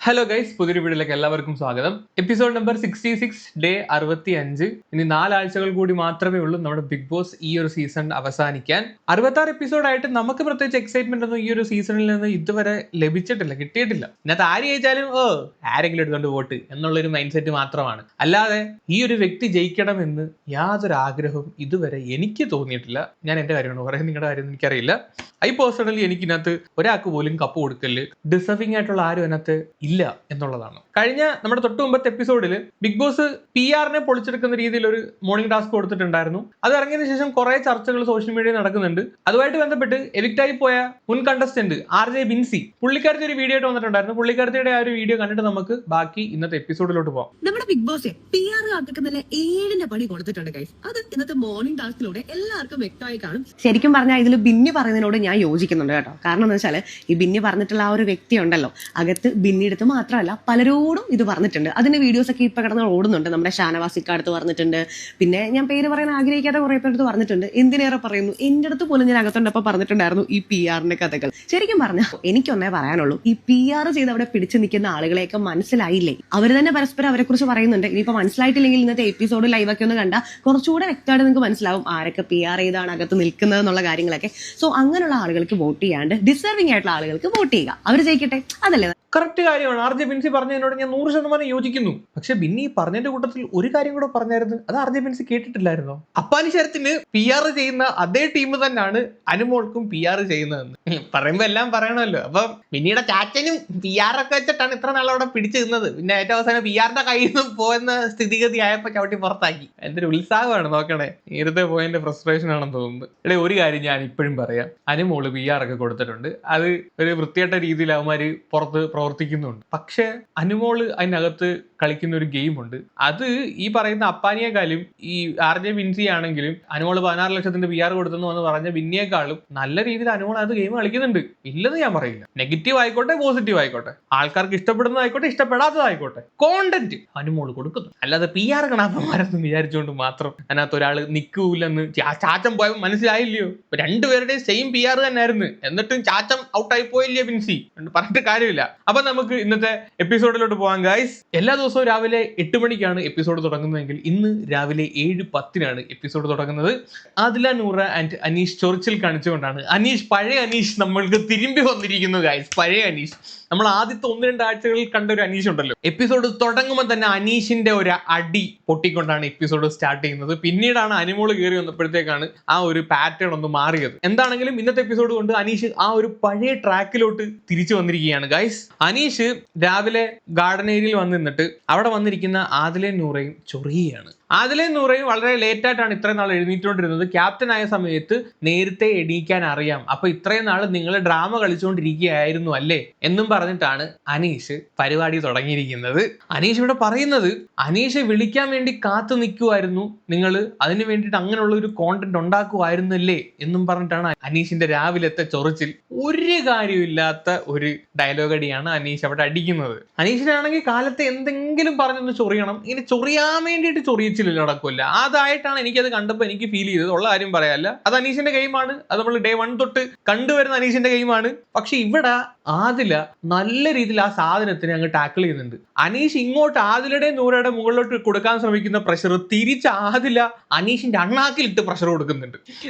Hello guys, പുതിയൊരു വീഡിയോയിലേക്ക് എല്ലാവർക്കും സ്വാഗതം. Episode number 66, day 65. ഇനി 4 ആഴ്ചകൾ കൂടി മാത്രമേ ഉള്ളൂ നമ്മുടെ ബിഗ് ബോസ് ഈ ഒരു സീസൺ അവസാനിക്കാൻ. 66 എപ്പിസോഡായിട്ട് നമുക്ക് പ്രത്യേകിച്ച് എക്സൈറ്റ്മെന്റ് ഒന്നും ഈ ഒരു സീസണിൽ നിന്ന് ഇതുവരെ ലഭിച്ചിട്ടില്ല, കിട്ടിയിട്ടില്ല. ഇതിനകത്ത് ആര് ജയിച്ചാലും ആരെങ്കിലും എടുത്തോണ്ട് വോട്ട് എന്നുള്ളൊരു മൈൻഡ് സെറ്റ് മാത്രമാണ്. അല്ലാതെ ഈ ഒരു വ്യക്തി ജയിക്കണമെന്ന് യാതൊരു ആഗ്രഹവും ഇതുവരെ എനിക്ക് തോന്നിയിട്ടില്ല. ഞാൻ എന്റെ കാര്യമാണ് പറയുന്നത്, നിങ്ങളുടെ കാര്യം എനിക്കറിയില്ല. പേഴ്സണലി എനിക്കിനകത്ത് ഒരാൾക്ക് പോലും കപ്പ് കൊടുക്കല് ഡിസർവിംഗ് ആയിട്ടുള്ള ആരും അതിനകത്ത് ഇല്ല എന്നുള്ളതാണ്. കഴിഞ്ഞ നമ്മുടെ തൊട്ട് മുമ്പത്തെ എപ്പിസോഡിൽ ബിഗ് ബോസ് PR-നെ പൊളിച്ചെടുക്കുന്ന രീതിയിൽ ഒരു മോർണിംഗ് ടാസ്ക് കൊടുത്തിട്ടുണ്ടായിരുന്നു. അത് ഇറങ്ങിയതിനു ശേഷം കുറെ ചർച്ചകൾ സോഷ്യൽ മീഡിയയിൽ നടക്കുന്നുണ്ട്. അതുമായിട്ട് ബന്ധപ്പെട്ട് എവിക്റ്റായി പോയ മുൻ കണ്ടസ്റ്റന്റ് RJ ബിൻസി, പുള്ളിക്കാരത്തി ഒരു വീഡിയോ ആയിട്ട് വന്നിട്ടുണ്ടായിരുന്നു. പുള്ളിക്കാരത്തിയുടെ ആ ഒരു വീഡിയോ കണ്ടിട്ട് നമുക്ക് ബാക്കി ഇന്നത്തെ എപ്പിസോഡിലോട്ട് പോകാം. നമ്മുടെ ബിഗ് ബോസ് PR കാത്തിക്കുന്നതിലെ 7ന്റെ പണി കൊടുത്തിട്ടുണ്ട് ഗൈസ്. അത് ഇന്നത്തെ മോർണിംഗ് ടാസ്കിലൂടെ എല്ലാവർക്കും വ്യക്തമായി കാണും. ശരിക്കും പറഞ്ഞാൽ ഇതിൽ ബിന്നി പറയുന്നതിനോട് ഞാൻ യോജിക്കുന്നുണ്ട് കേട്ടോ. കാരണം എന്താ വെച്ചാൽ ഈ ബിന്നി പറഞ്ഞിട്ടുള്ള ആ ഒരു വ്യക്തി ഉണ്ടല്ലോ, അകത്ത് ബിന്നി എടുത്ത് മാത്രമല്ല പലരോടും ഇത് പറഞ്ഞിട്ടുണ്ട്. അതിന്റെ വീഡിയോസ് ഒക്കെ ഇപ്പൊ കിടന്ന് ഓടുന്നുണ്ട്. നമ്മുടെ ഷാനവാസിക്ക അടുത്ത് പറഞ്ഞിട്ടുണ്ട്, പിന്നെ ഞാൻ പേര് പറയാൻ ആഗ്രഹിക്കാത്ത കുറെ പേര് പറഞ്ഞിട്ടുണ്ട്. എന്തിനേറെ പറയുന്നു, എന്റെ അടുത്ത് പോലും ഞാൻ അകത്തുണ്ടപ്പോൾ പറഞ്ഞിട്ടുണ്ടായിരുന്നു ഈ PR-ന്റെ കഥകൾ. ശരിക്കും പറഞ്ഞാൽ എനിക്കൊന്നേ പറയാനുള്ളൂ, ഈ PR ചെയ്ത് അവിടെ പിടിച്ചു നിൽക്കുന്ന ആളുകളെയൊക്കെ മനസ്സിലായില്ലേ? അവർ തന്നെ പരസ്പരം അവരെ കുറിച്ച് പറയുന്നുണ്ട്. ഇനിയിപ്പോ മനസ്സിലായിട്ടില്ലെങ്കിൽ ഇന്നത്തെ എപ്പിസോഡ് ലൈവൊക്കെ ഒന്ന് കണ്ടാൽ കുറച്ചുകൂടെ വ്യക്തമായിട്ട് നിങ്ങൾക്ക് മനസ്സിലാവും ആരൊക്കെ PR ചെയ്താണ് അകത്ത് നിൽക്കുന്നത് എന്നുള്ള കാര്യങ്ങളൊക്കെ. സോ അങ്ങനെയുള്ള ആളുകൾക്ക് വോട്ട് ചെയ്യാണ്ട് ഡിസർവിംഗ് ആയിട്ടുള്ള ആളുകൾക്ക് വോട്ട് ചെയ്യുക, അവർ ജയിക്കട്ടെ. അതല്ലേ കറക്റ്റ് കാര്യമാണ്. RJ ബിൻസി പറഞ്ഞതിനോട് ഞാൻ 100% യോജിക്കുന്നു. പക്ഷെ ബിന്നി പറഞ്ഞതിന്റെ കൂട്ടത്തിൽ ഒരു കാര്യം കൂടെ പറഞ്ഞായിരുന്നു, അത് RJ ബിൻസി കേട്ടിട്ടില്ലായിരുന്നോ? അപ്പാനി ശരത്തിന് PR ചെയ്യുന്ന അതേ ടീം തന്നെയാണ് അനുമോൾക്കും PR ചെയ്യുന്നതെന്ന് പറയുമ്പോ എല്ലാം പറയണമല്ലോ. അപ്പൊ ബിന്നിയുടെ ചാച്ചനും PR ഒക്കെ വെച്ചിട്ടാണ് ഇത്ര നാളവിടെ പിടിച്ചു നിന്നത്. പിന്നെ ഏറ്റവും അവസാനം PR-ന്റെ കയ്യിൽ നിന്ന് പോകുന്ന സ്ഥിതിഗതി ആയപ്പോ ചവിട്ടി പുറത്താക്കി. എന്തൊരു ഉത്സാഹമാണ് നോക്കണേ. നേരത്തെ പോയതിന്റെ ഫ്രസ്ട്രേഷൻ ആണെന്ന് തോന്നുന്നു. ഇവിടെ ഒരു കാര്യം ഞാൻ ഇപ്പോഴും പറയാം, അനുമോള് PR ഒക്കെ കൊടുത്തിട്ടുണ്ട്. അത് ഒരു വൃത്തിയായിട്ട രീതിയിൽ അവന്മാര് പുറത്ത് പ്രവർത്തിക്കുന്നുണ്ട്. പക്ഷെ അനുമോള് അതിനകത്ത് കളിക്കുന്ന ഒരു ഗെയിമുണ്ട്. അത് ഈ പറയുന്ന അപ്പാനിയെക്കാളും ഈ RJ ബിൻസി ആണെങ്കിലും അനുമോള് 16 ലക്ഷത്തിന്റെ PR കൊടുത്തെന്ന് വന്ന് പറഞ്ഞ ബിന്നിയെക്കാളും നല്ല രീതിയിൽ അനുമോൾ അത് ഗെയിം കളിക്കുന്നുണ്ട്. ഇല്ലെന്ന് ഞാൻ പറയില്ല. നെഗറ്റീവ് ആയിക്കോട്ടെ, പോസിറ്റീവ് ആയിക്കോട്ടെ, ആൾക്കാർക്ക് ഇഷ്ടപ്പെടുന്നതായിക്കോട്ടെ, ഇഷ്ടപ്പെടാത്തതായിക്കോട്ടെ, കോണ്ടന്റ് അനുമോള് കൊടുക്കുന്നു. അല്ലാതെ PR കണാപ്പന്മാരെന്ന് വിചാരിച്ചുകൊണ്ട് മാത്രം അതിനകത്ത് ഒരാൾ നിൽക്കൂലെന്ന് ചാച്ചൻ പോയപ്പോൾ മനസ്സിലായില്ലയോ? രണ്ടുപേരുടെയും സെയിം PR തന്നെയായിരുന്നു, എന്നിട്ടും ചാച്ചൻ ഔട്ടായി പോയില്ലേ ബിൻസി? പറഞ്ഞിട്ട് കാര്യമില്ല. അപ്പൊ നമുക്ക് ഇന്നത്തെ എപ്പിസോഡിലോട്ട് പോകാം ഗൈസ്. എല്ലാ ദിവസവും രാവിലെ 8 മണിക്കാണ് എപ്പിസോഡ് തുടങ്ങുന്നതെങ്കിൽ ഇന്ന് രാവിലെ 7:10 എപ്പിസോഡ് തുടങ്ങുന്നത്. ആദില നൂറ ആൻഡ് അനീഷ് ചൊറിച്ചിൽ കാണിച്ചുകൊണ്ടാണ്. പഴയ അനീഷ് നമ്മൾക്ക് തിരുമ്പി വന്നിരിക്കുന്നു ഗൈസ്. പഴയ അനീഷ് നമ്മൾ ആദ്യത്തെ 1-2 ആഴ്ചകളിൽ കണ്ട ഒരു അനീഷ് ഉണ്ടല്ലോ. എപ്പിസോഡ് തുടങ്ങുമ്പോൾ തന്നെ അനീഷിന്റെ ഒരു അടി പൊട്ടിക്കൊണ്ടാണ് എപ്പിസോഡ് സ്റ്റാർട്ട് ചെയ്യുന്നത്. പിന്നീടാണ് അനുമോള് കയറി വന്നപ്പോഴത്തേക്കാണ് ആ ഒരു പാറ്റേൺ ഒന്ന് മാറിയത്. എന്താണെങ്കിലും ഇന്നത്തെ എപ്പിസോഡ് കൊണ്ട് അനീഷ് ആ ഒരു പഴയ ട്രാക്കിലോട്ട് തിരിച്ചു വന്നിരിക്കുകയാണ് ഗൈസ്. അനീഷ് രാവിലെ ഗാർഡൻ ഏരിയയിൽ വന്ന് നിന്നിട്ട് അവിടെ വന്നിരിക്കുന്ന ആദിലയും നൂറയും ചൊറിയാണ്. ആദിലയും നൂറയും വളരെ ലേറ്റ് ആയിട്ടാണ് ഇത്രയും നാൾ എഴുന്നേറ്റുകൊണ്ടിരുന്നത്. ക്യാപ്റ്റൻ ആയ സമയത്ത് നേരത്തെ എണീക്കാൻ അറിയാം, അപ്പൊ ഇത്രയും നാൾ നിങ്ങൾ ഡ്രാമ കളിച്ചുകൊണ്ടിരിക്കുകയായിരുന്നു അല്ലേ എന്നും പറഞ്ഞിട്ടാണ് അനീഷ് പരിപാടി തുടങ്ങിയിരിക്കുന്നത്. അനീഷ് ഇവിടെ പറയുന്നത്, അനീഷ് വിളിക്കാൻ വേണ്ടി കാത്തു നിൽക്കുമായിരുന്നു നിങ്ങൾ, അതിനു വേണ്ടിയിട്ട് അങ്ങനെയുള്ള ഒരു കോണ്ടന്റ് ഉണ്ടാക്കുമായിരുന്നല്ലേ എന്നും പറഞ്ഞിട്ടാണ് അനീഷിന്റെ രാവിലത്തെ ചൊറിച്ചിൽ. ഒരു കാര്യമില്ലാത്ത ഒരു ഡയലോഗ് അടിയാണ് അനീഷ് അവിടെ അടിക്കുന്നത്. അനീഷിനാണെങ്കിൽ കാലത്തെ എന്തെങ്കിലും പറഞ്ഞൊന്ന് ചൊറിയണം, ഇനി ചൊറിയാൻ വേണ്ടിയിട്ട് ചൊറിയിച്ചില്ല നടക്കില്ല. അതായിട്ടാണ് എനിക്കത് കണ്ടപ്പോൾ എനിക്ക് ഫീൽ ചെയ്തത്. ഉള്ള കാര്യം പറയാല്ല, അത് അനീഷിന്റെ ഗെയിമാണ്. അത് നമ്മൾ ഡേ 1 തൊട്ട് കണ്ടുവരുന്ന അനീഷിന്റെ ഗെയിമാണ്. പക്ഷെ ഇവിടെ ആദില നല്ല രീതിയിൽ ആ സാധനത്തിനെ അങ്ങ് ടാക്കിൾ ചെയ്യുന്നുണ്ട്. അനീഷ് ഇങ്ങോട്ട് ആദിലയുടെ നൂറയുടെ മുകളിലോട്ട് കൊടുക്കാൻ ശ്രമിക്കുന്ന പ്രഷർ തിരിച്ച് ആദില അനീഷിന്റെ അണ്ണാക്കിലിട്ട് പ്രഷർ കൊടുക്കുന്നുണ്ട്.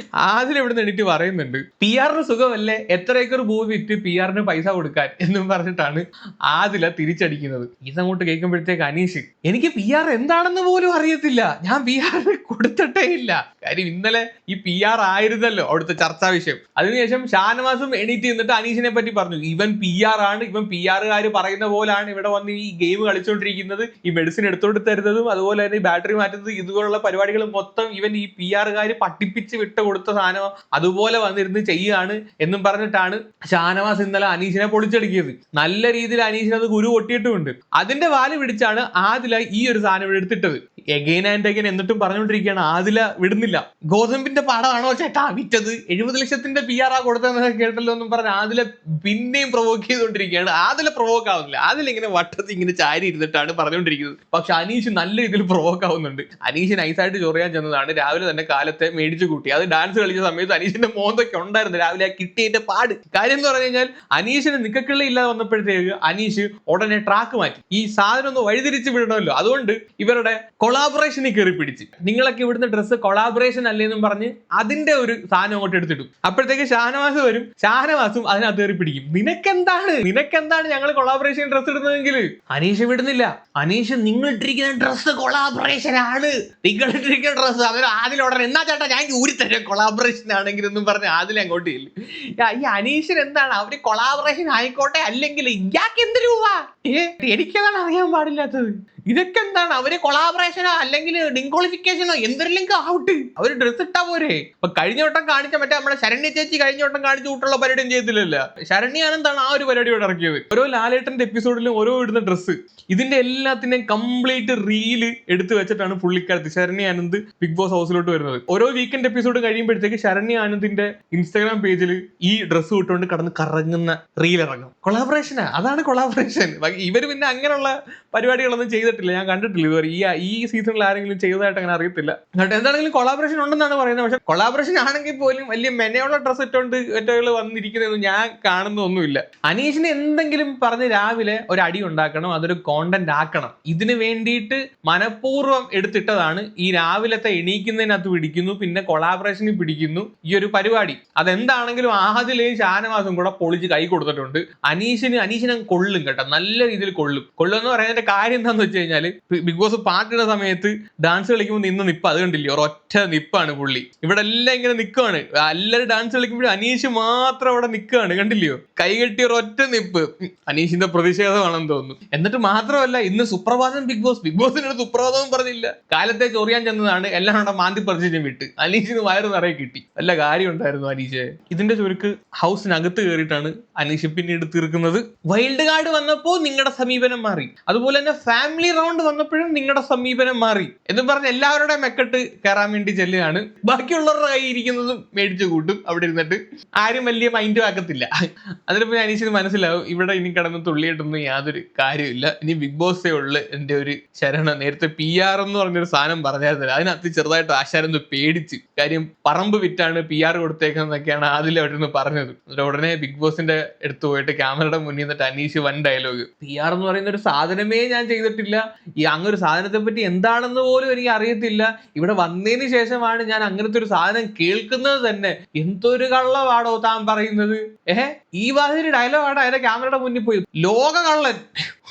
ആദില ഇവിടെ നിന്ന് എണീറ്റ് പറയുന്നുണ്ട്, PR-ന് സുഖമല്ലേ, എത്ര ഏക്കർ ഭൂമി വിറ്റ് PR-ന് പൈസ കൊടുക്കാൻ എന്നും പറഞ്ഞിട്ടാണ് ആദില തിരിച്ചടിക്കുന്നത്. ഇതങ്ങോട്ട് കേൾക്കുമ്പോഴത്തേക്ക് അനീഷ്, എനിക്ക് PR എന്താണെന്ന് പോലും അറിയത്തില്ല, ഞാൻ PR-ന് കൊടുത്തിട്ടേ ഇല്ല. കാര്യം ഇന്നലെ ഈ PR ആയിരുന്നല്ലോ അവിടുത്തെ ചർച്ചാ വിഷയം. അതിനുശേഷം ഷാനവാസും എണീറ്റ് നിന്നിട്ട് അനീഷിനെ പറ്റി പറഞ്ഞു, ഇവൻ PR ആണ്, ഇവൻ PR-കാർ പറയുന്ന പോലാണ് ഇവിടെ വന്ന് ഈ ഗെയിം കളിച്ചുകൊണ്ടിരിക്കുന്നത്, ഈ മെഡിസിൻ എടുത്തോണ്ട് തരുന്നതും അതുപോലെ തന്നെ ബാറ്ററി മാറ്റുന്നത്, ഇതുപോലുള്ള പരിപാടികൾ മൊത്തം ഇവൻ ഈ PR-കാർ പഠിപ്പിച്ച് വിട്ട് കൊടുത്ത സാധനം അതുപോലെ വന്നിരുന്ന് ചെയ്യുകയാണ് എന്നും പറഞ്ഞിട്ടാണ് ഷാനവാസ് ഇന്നലെ അനീഷിനെ പൊളിച്ചടിക്കിയത്. നല്ല രീതിയിൽ അനീഷിന് അത് ഗുരു പൊട്ടിയിട്ടുമുണ്ട്. അതിന്റെ വാല് പിടിച്ചാണ് ആദില ഈ ഒരു സാധനം എടുത്തിട്ടത്. എഗെയിൻ ആൻഡ് എഗെയിൻ എന്നിട്ടും പറഞ്ഞുകൊണ്ടിരിക്കുകയാണ് ആദില വിടുന്നില്ല. ഗോതമ്പിന്റെ പാടമാണോ ചേട്ടാ വിറ്റത്, 70 ലക്ഷത്തിന്റെ PR ആ കൊടുത്തതെന്നൊക്കെ കേട്ടല്ലോ എന്നും പറഞ്ഞ് ആദില പിന്നെയും പ്രൊവോക്ക് ചെയ്തുകൊണ്ടിരിക്കുകയാണ്. ആദില പ്രൊവോക്ക് ആവുന്നില്ല, ആദില ഇങ്ങനെ വട്ടത്തിൽ ഇങ്ങനെ ചാരി ഇരുന്നിട്ടാണ് പറഞ്ഞുകൊണ്ടിരിക്കുന്നത്. പക്ഷെ അനീഷ് നല്ല രീതിയിൽ പ്രൊവോക്ക് ആവുന്നുണ്ട്. അനീഷ് നൈസായിട്ട് ചൊറിയാൻ ചെന്നതാണ്, രാവിലെ തന്നെ കാലത്തെ മേടിച്ചു കൂട്ടി. അത് ഡാൻസ് കളിച്ച സമയത്ത് അനീഷിന്റെ മോന്തൊക്കെ ഉണ്ടായിരുന്നു രാവിലെ ആ കിട്ടിയതിന്റെ പാട്. കാര്യം എന്ന് പറഞ്ഞു കഴിഞ്ഞാൽ അനീഷിന് നിക്കക്കിള്ള ഇല്ലാതെ വന്നപ്പോഴത്തേക്ക് അനീഷ് ഉടനെ ട്രാക്ക് മാറ്റി. ഈ സാധനം ഒന്ന് വഴിതിരിച്ച് വിടണമല്ലോ, അതുകൊണ്ട് ഇവരുടെ കൊളാബറേഷനിൽ കയറി പിടിച്ച് നിങ്ങളൊക്കെ ഇവിടുന്ന് ഡ്രസ്സ് കൊളാബറേഷൻ അല്ലേന്നും പറഞ്ഞ് അതിന്റെ ഒരു സാധനം അങ്ങോട്ട് എടുത്തിടും. അപ്പോഴത്തേക്ക് ഷാനവാസ് വരും, ഷാനവാസും അതിനകത്ത് കയറി പിടിക്കും. നിനക്കെന്താണ് ഞങ്ങൾ കൊളാബറേഷൻ ഡ്രസ്സ് ഇടുന്നതെങ്കിൽ അനീഷ് വിടുന്നില്ല. അനീഷ് നിങ്ങൾ ഇട്ടിരിക്കുന്ന ഡ്രസ്സ് കൊളാബറേഷൻ ആണ്, നിങ്ങൾ ഇട്ടിരിക്കുന്ന ഡ്രസ്സ് അവർ ആദ്യം ഉടനെ എന്നാ ചേട്ടാ ഞാൻ ഊരി തരാം കൊളാബറേഷൻ ആണെങ്കിൽ എന്നും പറഞ്ഞ് ആദ്യം അങ്ങോട്ട് ഇല്ല. ഈ അനീഷിന് എന്താണ് അവര് കൊളാബറേഷൻ ആയിക്കോട്ടെ അല്ലെങ്കിൽ ഇയാൾക്ക് എന്ത് രൂപ, എനിക്കതാണ് അറിയാൻ പാടില്ലാത്തത്. ഇതൊക്കെ എന്താണ് അവര് കൊളാബറേഷനോ അല്ലെങ്കിൽ ഡിസ്ക്വാളിഫിക്കേഷനോ എന്തെങ്കിലും ആവട്ടെ, അവര് ഡ്രസ് ഇട്ടാ പോരെ. അപ്പൊ കഴിഞ്ഞ വട്ടം കാണിച്ച മറ്റേ നമ്മളെ ശരണ്യ ചേച്ചി കഴിഞ്ഞ വട്ടം കാണിച്ചു കൂട്ടുള്ള പരിപാടിയും ചെയ്തില്ലല്ലോ. ശരണ്യ ആനന്ദാണ് ആ ഒരു പരിപാടി ഇവിടെ ഇറക്കിയത്. ഓരോ ലാലേട്ടന്റെ എപ്പിസോഡിലും ഓരോ ഇടുന്ന ഡ്രസ്സ്, ഇതിന്റെ എല്ലാത്തിനെയും കംപ്ലീറ്റ് റീല് എടുത്തു വെച്ചിട്ടാണ് പുള്ളിക്കാരത്ത് ശരണ്യ ആനന്ദ് ബിഗ് ബോസ് ഹൗസിലോട്ട് വരുന്നത്. ഓരോ വീക്കെൻഡ് എപ്പിസോഡ് കഴിയുമ്പോഴത്തേക്ക് ശരണ്യ ആനന്ദിന്റെ ഇൻസ്റ്റാഗ്രാം പേജിൽ ഈ ഡ്രസ്സ് ഇട്ടുകൊണ്ട് കടന്ന് കറങ്ങുന്ന റീൽ ഇറങ്ങും. കൊളാബറേഷനാ, അതാണ് കൊളാബറേഷൻ. ഇവര് പിന്നെ അങ്ങനെയുള്ള പരിപാടികളൊന്നും ചെയ്തിട്ടില്ല, ഞാൻ കണ്ടിട്ടില്ല ഇതുവരെ. ഈ സീസണിൽ ആരെങ്കിലും ചെയ്തതായിട്ട് അങ്ങനെ അറിയത്തില്ല. എന്നിട്ട് എന്താണെങ്കിലും കൊളാബറേഷൻ ഉണ്ടെന്നാണ് പറയുന്നത്. പക്ഷെ കൊളാബറേഷൻ ആണെങ്കിൽ പോലും വലിയ മെനയുള്ള ഡ്രസ്സ് ഇട്ടുകൊണ്ട് ഒറ്റകൾ വന്നിരിക്കുന്നതെന്ന് ഞാൻ കാണുന്നൊന്നുമില്ല. അനീഷിന് എന്തെങ്കിലും പറഞ്ഞ് രാവിലെ ഒരു അടി ഉണ്ടാക്കണം, അതൊരു കോണ്ടന്റ് ആക്കണം. ഇതിന് വേണ്ടിയിട്ട് മനഃപൂർവ്വം എടുത്തിട്ടതാണ് ഈ രാവിലത്തെ എണീക്കുന്നതിനകത്ത് പിടിക്കുന്നു, പിന്നെ കൊളാബറേഷനിൽ പിടിക്കുന്നു ഈ ഒരു പരിപാടി. അതെന്താണെങ്കിലും ആദിലെയും ഷാനവാസും കൂടെ പൊളിച്ച് കൈ കൊടുത്തിട്ടുണ്ട്. അനീഷിനെ കൊള്ളും കേട്ടോ, നല്ല രീതിയിൽ കൊള്ളുമെന്ന് പറയുന്നതിന്റെ കാര്യം എന്താണെന്ന് വെച്ച് കഴിഞ്ഞാല് ബിഗ് ബോസ് പാട്ടിടുന്ന സമയത്ത് ഡാൻസ് കളിക്കുമ്പോൾ നിന്ന് നിപ്പ്, അത് കണ്ടില്ലേ, ഒരൊറ്റ നിപ്പാണ് പുള്ളി. ഇവിടെ എല്ലാം ഇങ്ങനെ നിൽക്കുവാണ്, എല്ലാവരും ഡാൻസ് കളിക്കുമ്പോഴും അനീഷ് മാത്രം അവിടെ നിൽക്കുകയാണ്, കണ്ടില്ലയോ, കൈകെട്ടിയ ഒരൊറ്റ നിപ്പ്. അനീഷിന്റെ പ്രതിഷേധമാണെന്ന് തോന്നുന്നു. എന്നിട്ട് മാത്രമല്ല ഇന്ന് സുപ്രഭാതം ബിഗ് ബോസിനൊരു സുപ്രഭാതവും പറഞ്ഞില്ല. കാലത്തെ ചൊറിയാൻ ചെന്നതാണ്, എല്ലാം അവിടെ മാന്തി പറിച്ചും വിട്ട്. അനീഷിന് വയറ് നിറയെ കിട്ടി, വല്ല കാര്യം ഉണ്ടായിരുന്നു അനീഷ്. ഇതിന്റെ ചുരുക്ക് ഹൗസിനകത്ത് കയറിയിട്ടാണ് അനീഷ് പിന്നീട് തീർക്കുന്നത്. വൈൽഡ് കാർഡ് വന്നപ്പോ നിങ്ങളുടെ സമീപനം മാറി, അതുപോലെ തന്നെ ഫാമിലി റൗണ്ട് വന്നപ്പോഴും നിങ്ങളുടെ സമീപനം മാറി എന്നും പറഞ്ഞ് എല്ലാവരുടെ മെക്കെട്ട് കയറാൻ വേണ്ടി ചെല്ലുകയാണ്. ബാക്കിയുള്ളവരുടെ കൈ ഇരിക്കുന്നതും മേടിച്ചു കൂട്ടും അവിടെ ഇരുന്നിട്ട്, ആരും വലിയ മൈൻഡും ആക്കത്തില്ല. അതിനിപ്പോ അനീഷിന് മനസ്സിലാവും ഇവിടെ ഇനി കിടന്ന് തുള്ളിയിട്ടൊന്നും യാതൊരു കാര്യമില്ല, ഇനി ബിഗ് ബോസേ ഉള്ളു എന്റെ ഒരു ശരണം. നേരത്തെ PR എന്ന് പറഞ്ഞൊരു സാധനം പറഞ്ഞായിരുന്നില്ല, അതിനകത്ത് ചെറുതായിട്ട് ആശാരെന്ന് പേടിച്ച്. കാര്യം പറമ്പ് വിറ്റാണ് PR കൊടുത്തേക്കുന്നതൊക്കെയാണ് അതിൽ അവിടെ നിന്ന് പറഞ്ഞത്. ഉടനെ ബിഗ് ബോസിന്റെ അടുത്ത് പോയിട്ട് ക്യാമറയുടെ മുന്നിൽ നിന്നിട്ട് അനീഷ് വൻ ഡയലോഗ്, PR എന്ന് പറയുന്ന ഒരു സാധനമേ ഞാൻ ചെയ്തിട്ടില്ല, ഈ അങ്ങൊരു സാധനത്തെ പറ്റി എന്താണെന്ന് പോലും എനിക്ക് അറിയത്തില്ല, ഇവിടെ വന്നതിന് ശേഷമാണ് ഞാൻ അങ്ങനത്തെ ഒരു സാധനം കേൾക്കുന്നത് തന്നെ, എന്തൊരു കള്ളമാണോ താൻ പറയുന്നത്. ഈ വാതിരി ഡയലോഗാണ് അതിന്റെ ക്യാമറയുടെ മുന്നിൽ പോയി. ലോക കള്ളൻ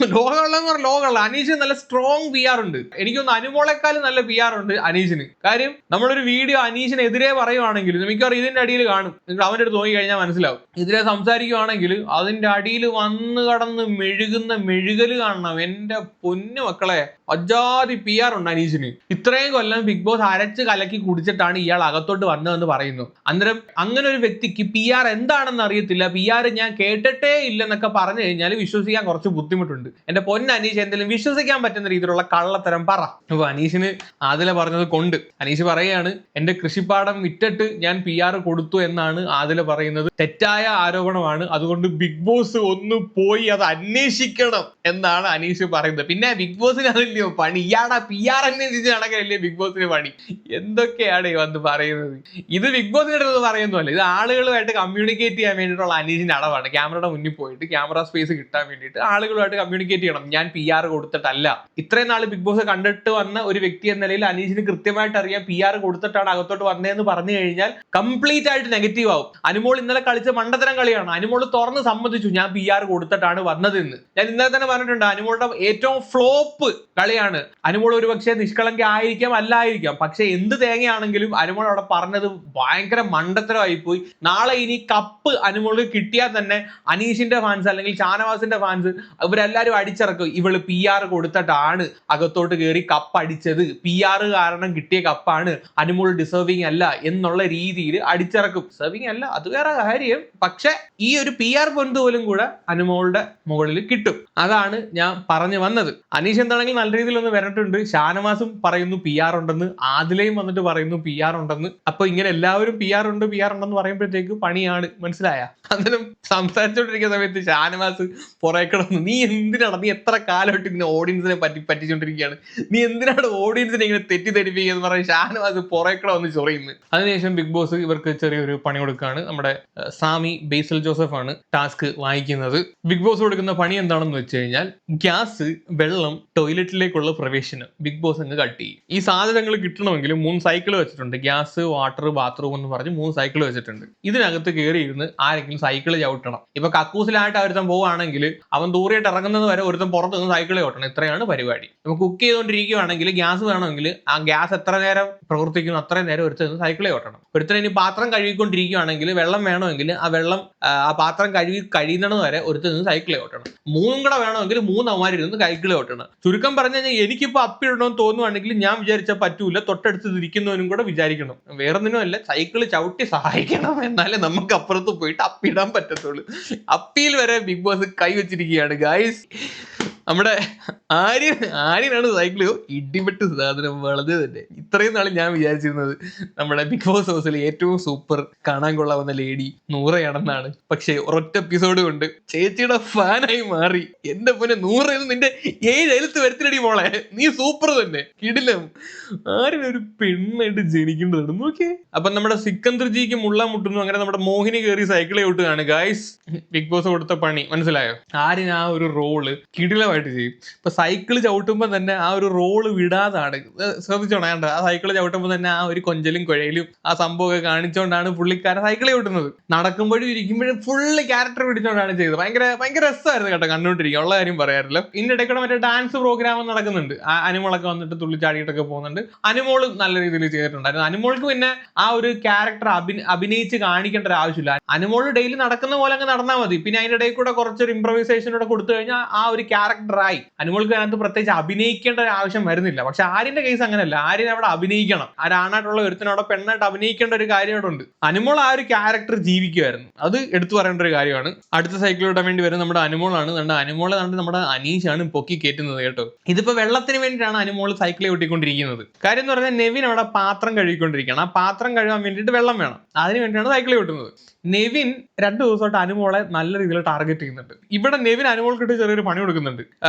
എന്ന് പറഞ്ഞ ലോകള്ള അനീഷിന് നല്ല സ്ട്രോങ് PR ഉണ്ട്. എനിക്കൊന്ന് അനുമോളെക്കാളും നല്ല PR ഉണ്ട് അനീഷിന്. കാര്യം നമ്മളൊരു വീഡിയോ അനീഷിനെതിരെ പറയുവാണെങ്കിൽ മിക്കവാറും ഇതിന്റെ അടിയിൽ കാണും, നിങ്ങൾ അവന്റെ അടുത്ത് നോക്കി കഴിഞ്ഞാൽ മനസ്സിലാവും. എതിരെ സംസാരിക്കുവാണെങ്കിൽ അതിന്റെ അടിയിൽ വന്ന് കടന്ന് മെഴുകുന്ന മെഴുകല് കാണണം. എന്റെ പൊന്നു മക്കളെ, അജാതി PR ഉണ്ട് അനീഷിന്. ഇത്രയും കൊല്ലം ബിഗ് ബോസ് അരച്ച് കലക്കി കുടിച്ചിട്ടാണ് ഇയാൾ അകത്തോട്ട് വന്നതെന്ന് പറയുന്നു. അന്നേരം അങ്ങനെ ഒരു വ്യക്തിക്ക് PR എന്താണെന്ന് അറിയത്തില്ല, PR ഞാൻ കേട്ടിട്ടേ ഇല്ലെന്നൊക്കെ പറഞ്ഞു കഴിഞ്ഞാൽ വിശ്വസിക്കാൻ കുറച്ച് ബുദ്ധിമുട്ടുണ്ട്. എന്റെ പൊന്ന അനീഷ് എന്തെങ്കിലും വിശ്വസിക്കാൻ പറ്റുന്ന രീതിയിലുള്ള കള്ളത്തരം പറ. അപ്പൊ അനീഷിന് ആദില പറഞ്ഞത് കൊണ്ട് അനീഷ് പറയാണ്, എന്റെ കൃഷിപ്പാടം വിറ്റിട്ട് ഞാൻ PR കൊടുത്തു എന്നാണ് ആദില പറയുന്നത്. തെറ്റായ ആരോപണമാണ്, അതുകൊണ്ട് ബിഗ് ബോസ് ഒന്ന് പോയി അത് അന്വേഷിക്കണം എന്നാണ് അനീഷ് പറയുന്നത്. പിന്നെ ബിഗ് ബോസിന് അതില്ലയോ പണി, ഇയാളാ PR അന്വേഷിച്ച് നടക്കല്ലേ ബിഗ് ബോസിന് പണി. എന്തൊക്കെയാണ് വന്ന് പറയുന്നത്. ഇത് ബിഗ് ബോസിന്റെ അടുത്ത് പറയുന്നതല്ല, ഇത് ആളുകളുമായിട്ട് കമ്മ്യൂണിക്കേറ്റ് ചെയ്യാൻ വേണ്ടിയിട്ടുള്ള അനീഷിന്റെ അടവാണ്. ക്യാമറയുടെ മുന്നിൽ പോയിട്ട് ക്യാമറ സ്പേസ് കിട്ടാൻ വേണ്ടിയിട്ട് ആളുകളുമായിട്ട് കമ്മ്യൂണിക്കേറ്റ് ചെയ്യണം. ഞാൻ PR കൊടുത്തിട്ടല്ല. ഇത്രയും നാൾ ബിഗ് ബോസ് കണ്ടിട്ട് വന്ന ഒരു വ്യക്തി എന്ന നിലയിൽ അനീഷിന് കൃത്യമായിട്ട് അറിയാം PR കൊടുത്തിട്ടാണ് അകത്തോട്ട് വന്നതെന്ന് പറഞ്ഞു കഴിഞ്ഞാൽ കംപ്ലീറ്റ് ആയിട്ട് നെഗറ്റീവ് ആവും. അനുമോൾ ഇന്നലെ കളിച്ച മണ്ടത്തരം കളിയാണ്. അനുമോൾ തുറന്ന് സമ്മതിച്ചു ഞാൻ PR കൊടുത്തിട്ടാണ് വന്നതെന്ന്. ഞാൻ ഇന്നലെ തന്നെ പറഞ്ഞിട്ടുണ്ട്, അനുമോളുടെ ഏറ്റവും ഫ്ലോപ്പ് കളിയാണ്. അനുമോൾ ഒരു പക്ഷേ നിഷ്കളങ്ക ആയിരിക്കാം, അല്ലായിരിക്കാം, പക്ഷെ എന്ത് തേങ്ങയാണെങ്കിലും അനുമോൾ അവിടെ പറഞ്ഞത് ഭയങ്കര മണ്ടത്തരമായിപ്പോയി. നാളെ ഇനി കപ്പ് അനുമോൾക്ക് കിട്ടിയാൽ തന്നെ അനീഷിന്റെ ഫാൻസ് അല്ലെങ്കിൽ ഷാനവാസിന്റെ ഫാൻസ് ഇവരെല്ലാവരും എല്ലാവരും അടിച്ചിറക്കും ഇവള് PR കൊടുത്തിട്ടാണ് അകത്തോട്ട് കയറി കപ്പ് അടിച്ചത്, PR കാരണം കിട്ടിയ കപ്പാണ്, അനുമോൾ ഡിസേർവിങ് അല്ല എന്നുള്ള രീതിയിൽ അടിച്ചിറക്കും. ഡിസേർവിങ് അല്ല അത് വേറെ കാര്യം, പക്ഷെ ഈ ഒരു PR പൊന്ത് പോലും കൂടെ അനുമോളുടെ മുകളിൽ കിട്ടും. അതാണ് ഞാൻ പറഞ്ഞു വന്നത്. അനീഷ് എന്താണെങ്കിൽ നല്ല രീതിയിൽ ഒന്ന് വരട്ടുണ്ട്. ഷാനവാസും പറയുന്നു PR ഉണ്ടെന്ന്, ആദിലയും വന്നിട്ട് പറയുന്നു PR ഉണ്ടെന്ന്. അപ്പൊ ഇങ്ങനെ എല്ലാവരും PR ഉണ്ടെന്ന് പറയുമ്പോഴത്തേക്ക് പണിയാണ്, മനസ്സിലായ? അന്നേരം സംസാരിച്ചോണ്ടിരിക്കുന്ന സമയത്ത് ഷാനവാസ് പുറകെക്കിടന്നു, നീ എന്തിനാണ്, നീ എത്ര കാലമായിട്ട് ഇങ്ങനെ ഓഡിയൻസിനെ പറ്റിച്ചോണ്ടിരിക്കുകയാണ്, നീ എന്തിനാണ് ഓഡിയൻസിനെ ഇങ്ങനെ തെറ്റിദ്ധരിപ്പിക്കുക പറഞ്ഞ് ഷാനവാസ് പുറകെക്കിട വന്ന് ചൊറിയുന്നു. അതിനുശേഷം ബിഗ് ബോസ് ഇവർക്ക് ചെറിയൊരു പണി കൊടുക്കുകയാണ്. നമ്മുടെ സാമി ബേസിൽ ജോസഫ് ആണ് ടാസ്ക് വായിക്കുന്നത്. ബിഗ് ബോസ് കൊടുക്കുന്ന പണി എന്താണെന്ന് വെച്ച് കഴിഞ്ഞാൽ ഗ്യാസ്, വെള്ളം, ടോയ്ലറ്റിലേക്കുള്ള പ്രവേശനം ബിഗ് ബോസ് അങ്ങ് കട്ട് ചെയ്യും. ഈ സാധനങ്ങൾ കിട്ടണമെങ്കിൽ 3 സൈക്കിൾ വെച്ചിട്ടുണ്ട്. ഗ്യാസ്, വാട്ടർ, ബാത്റൂം എന്ന് പറഞ്ഞ് 3 സൈക്കിൾ വെച്ചിട്ടുണ്ട്. ഇതിനകത്ത് കയറിയിരുന്ന് ആരെങ്കിലും സൈക്കിൾ ചവിട്ടണം. ഇപ്പൊ കക്കൂസിലായിട്ട് ഒരുത്തൻ പോവുകയാണെങ്കിൽ അവൻ ദൂരെയായിട്ട് ഇറങ്ങുന്നത് വരെ ഒരുത്തൻ പുറത്ത് നിന്ന് സൈക്കിൾ ചവിട്ടണം. ഇത്രയാണ് പരിപാടി. ഇപ്പൊ കുക്ക് ചെയ്തുകൊണ്ടിരിക്കുകയാണെങ്കിൽ ഗ്യാസ് വേണമെങ്കിൽ ആ ഗ്യാസ് എത്ര നേരം പ്രവർത്തിക്കുന്നു അത്രയും നേരം ഒരുത്തൻ സൈക്കിൾ ചവിട്ടണം. ഒരുത്തൻ ഇനി പാത്രം കഴുകിക്കൊണ്ടിരിക്കുകയാണെങ്കിൽ വെള്ളം വേണമെങ്കിൽ ആ പാത്രം കഴിയുന്നത് വരെ ഒരുത്തൻ സൈക്കിൾ ചവിട്ടണം. 3 കൂടെ വേണമെങ്കിൽ 3 അവന്മാരിരുന്ന് സൈക്കിൾ ചവിട്ടണം. ചുരുക്കം പറഞ്ഞു കഴിഞ്ഞാൽ എനിക്കിപ്പോ അപ്പിടണമെന്ന് തോന്നുവാണെങ്കിൽ ഞാൻ വിചാരിച്ചാൽ പറ്റൂല, തൊട്ടടുത്ത് ഇരിക്കുന്നവനും കൂടെ വിചാരിക്കണം. വേറൊന്നിനും അല്ല, സൈക്കിൾ ചവിട്ടി സഹായിക്കണം, എന്നാലേ നമുക്ക് അപ്പുറത്ത് പോയിട്ട് അപ്പിടാൻ പറ്റത്തുള്ളൂ. അപ്പിയിൽ വരെ ബിഗ് ബോസ് കൈ വെച്ചിരിക്കുകയാണ് ഗായ്സ്. നമ്മുടെ ആര്യനാണ് സൈക്കിൾ ഇടിപെട്ട് സാധനം വളരെ തന്നെ. ഇത്രയും നാൾ ഞാൻ വിചാരിച്ചിരുന്നത് നമ്മുടെ ബിഗ് ബോസ് ഹൗസിൽ ഏറ്റവും സൂപ്പർ കാണാൻ കൊള്ളാവുന്ന ലേഡി നൂറയാണെന്നാണ്. പക്ഷെ ഒരൊറ്റ എപ്പിസോഡ് കൊണ്ട് ചേച്ചിയുടെ ഫാനായി മാറി. എന്റെ പോലെ 100 നിന്റെ 7 എഴുത്ത് വരുത്തിലടി മോളെ, നീ സൂപ്പർ തന്നെ, കിടിലം. ആര്യനൊരു പെണ്ണായിട്ട് ജനിക്കേണ്ടതാണ് നോക്കിയേ. അപ്പൊ നമ്മുടെ സിക്കന്ദർജിക്ക് മുള്ള മുട്ടുന്നു. അങ്ങനെ നമ്മുടെ മോഹിനി കയറി സൈക്കിൾ ചവിട്ടുകയാണ് ഗായ്സ്. ബിഗ് ബോസ് കൊടുത്ത പണി മനസ്സിലായോ? ആര്യൻ ആ ഒരു റോള് കിടിലമായിട്ട് ചെയ്യും. ഇപ്പൊ സൈക്കിൾ ചവിട്ടുമ്പോൾ തന്നെ ആ ഒരു റോള് വിടാതാണ്. ശ്രദ്ധിച്ചോണേണ്ട, ആ സൈക്കിൾ ചവിട്ടുമ്പോൾ തന്നെ ആ ഒരു കൊഞ്ചലും കുഴയിലും ആ സംഭവമൊക്കെ കാണിച്ചുകൊണ്ടാണ് പുള്ളിക്കാരൻ സൈക്കിൾ ചവിട്ടുന്നത്. നടക്കുമ്പോഴും ഇരിക്കുമ്പോഴും ഫുള്ള് ക്യാരക്ടർ പിടിച്ചുകൊണ്ടാണ് ചെയ്തത്. ഭയങ്കര രസമായിരുന്നു കേട്ടോ കണ്ടുകൊണ്ടിരിക്കുക, ഉള്ള കാര്യം പറയാറില്ല. ഇതിന്റെ ഇടയ്ക്കൂടെ മറ്റേ ഡാൻസ് പ്രോഗ്രാം നടക്കുന്നുണ്ട്. അനുമോളൊക്കെ വന്നിട്ട് തുള്ളിച്ചാടിയിട്ടൊക്കെ പോകുന്നുണ്ട്. അനുമോള് നല്ല രീതിയിൽ ചെയ്തിട്ടുണ്ടായിരുന്നു. അനുമോൾക്ക് പിന്നെ ആ ഒരു ക്യാരക്ടർ അഭിനയിച്ച് കാണിക്കേണ്ട ഒരു ആവശ്യമില്ല. അനുമോള് ഡെയിലി നടക്കുന്ന പോലെ അങ്ങ് നടന്നാൽ മതി. പിന്നെ അതിന്റെ ഇടയിൽ കൂടെ കുറച്ചൊരു ഇംപ്രവൈസേഷനോടെ കൊടുത്തു കഴിഞ്ഞാൽ ആ ഒരു ക്യാരക്ടറായി. അനുമോൾക്ക് അതിനകത്ത് പ്രത്യേകിച്ച് അഭിനയിക്കേണ്ട ഒരു ആവശ്യം വരുന്നില്ല. പക്ഷെ ആര്യന്റെ കേസ് അങ്ങനെയല്ല. ആര്യൻ അവിടെ അഭിനയിക്കണം. ആരാണായിട്ടുള്ള ഒരുത്തനോടെ പെണ്ണായിട്ട് അഭിനയിക്കേണ്ട ഒരു കാര്യം അവിടെ ഉണ്ട്. അനുമോൾ ആ ഒരു ക്യാരക്ടർ ജീവിക്കുമായിരുന്നു. അത് എടുത്തു പറയേണ്ട ഒരു കാര്യമാണ്. അടുത്ത സൈക്കിൾ ഇടാൻ വേണ്ടി വരുന്നത് നമ്മുടെ അനുമോളാണ്. അനുമോളെ നമ്മുടെ അനീഷാണ് പൊക്കി കയറ്റുന്നത് കേട്ടോ. ഇതിപ്പോ വെള്ളത്തിന് വേണ്ടിയിട്ടാണ് അനുമോൾ സൈക്കിൾ ഓട്ടിക്കൊണ്ടിരിക്കുന്നത്. കാര്യം എന്ന് പറഞ്ഞാൽ നെവിൻ അവിടെ പാത്രം കഴുകിക്കൊണ്ടിരിക്കുകയാണ്. ആ പാത്രം കഴുകാൻ വേണ്ടിയിട്ട് വെള്ളം വേണം. അതിന് വേണ്ടിയാണ് സൈക്കിൾ ഓട്ടുന്നത്. നെവിൻ 2 ദിവസമായിട്ട് അനുമോളെ നല്ല രീതിയിൽ ടാർഗറ്റ് ചെയ്യുന്നുണ്ട്. ഇവിടെ നെവിൻ അനുമോൾക്കിട്ട് ചെറിയൊരു പണി കൊടുക്കുന്നുണ്ട്.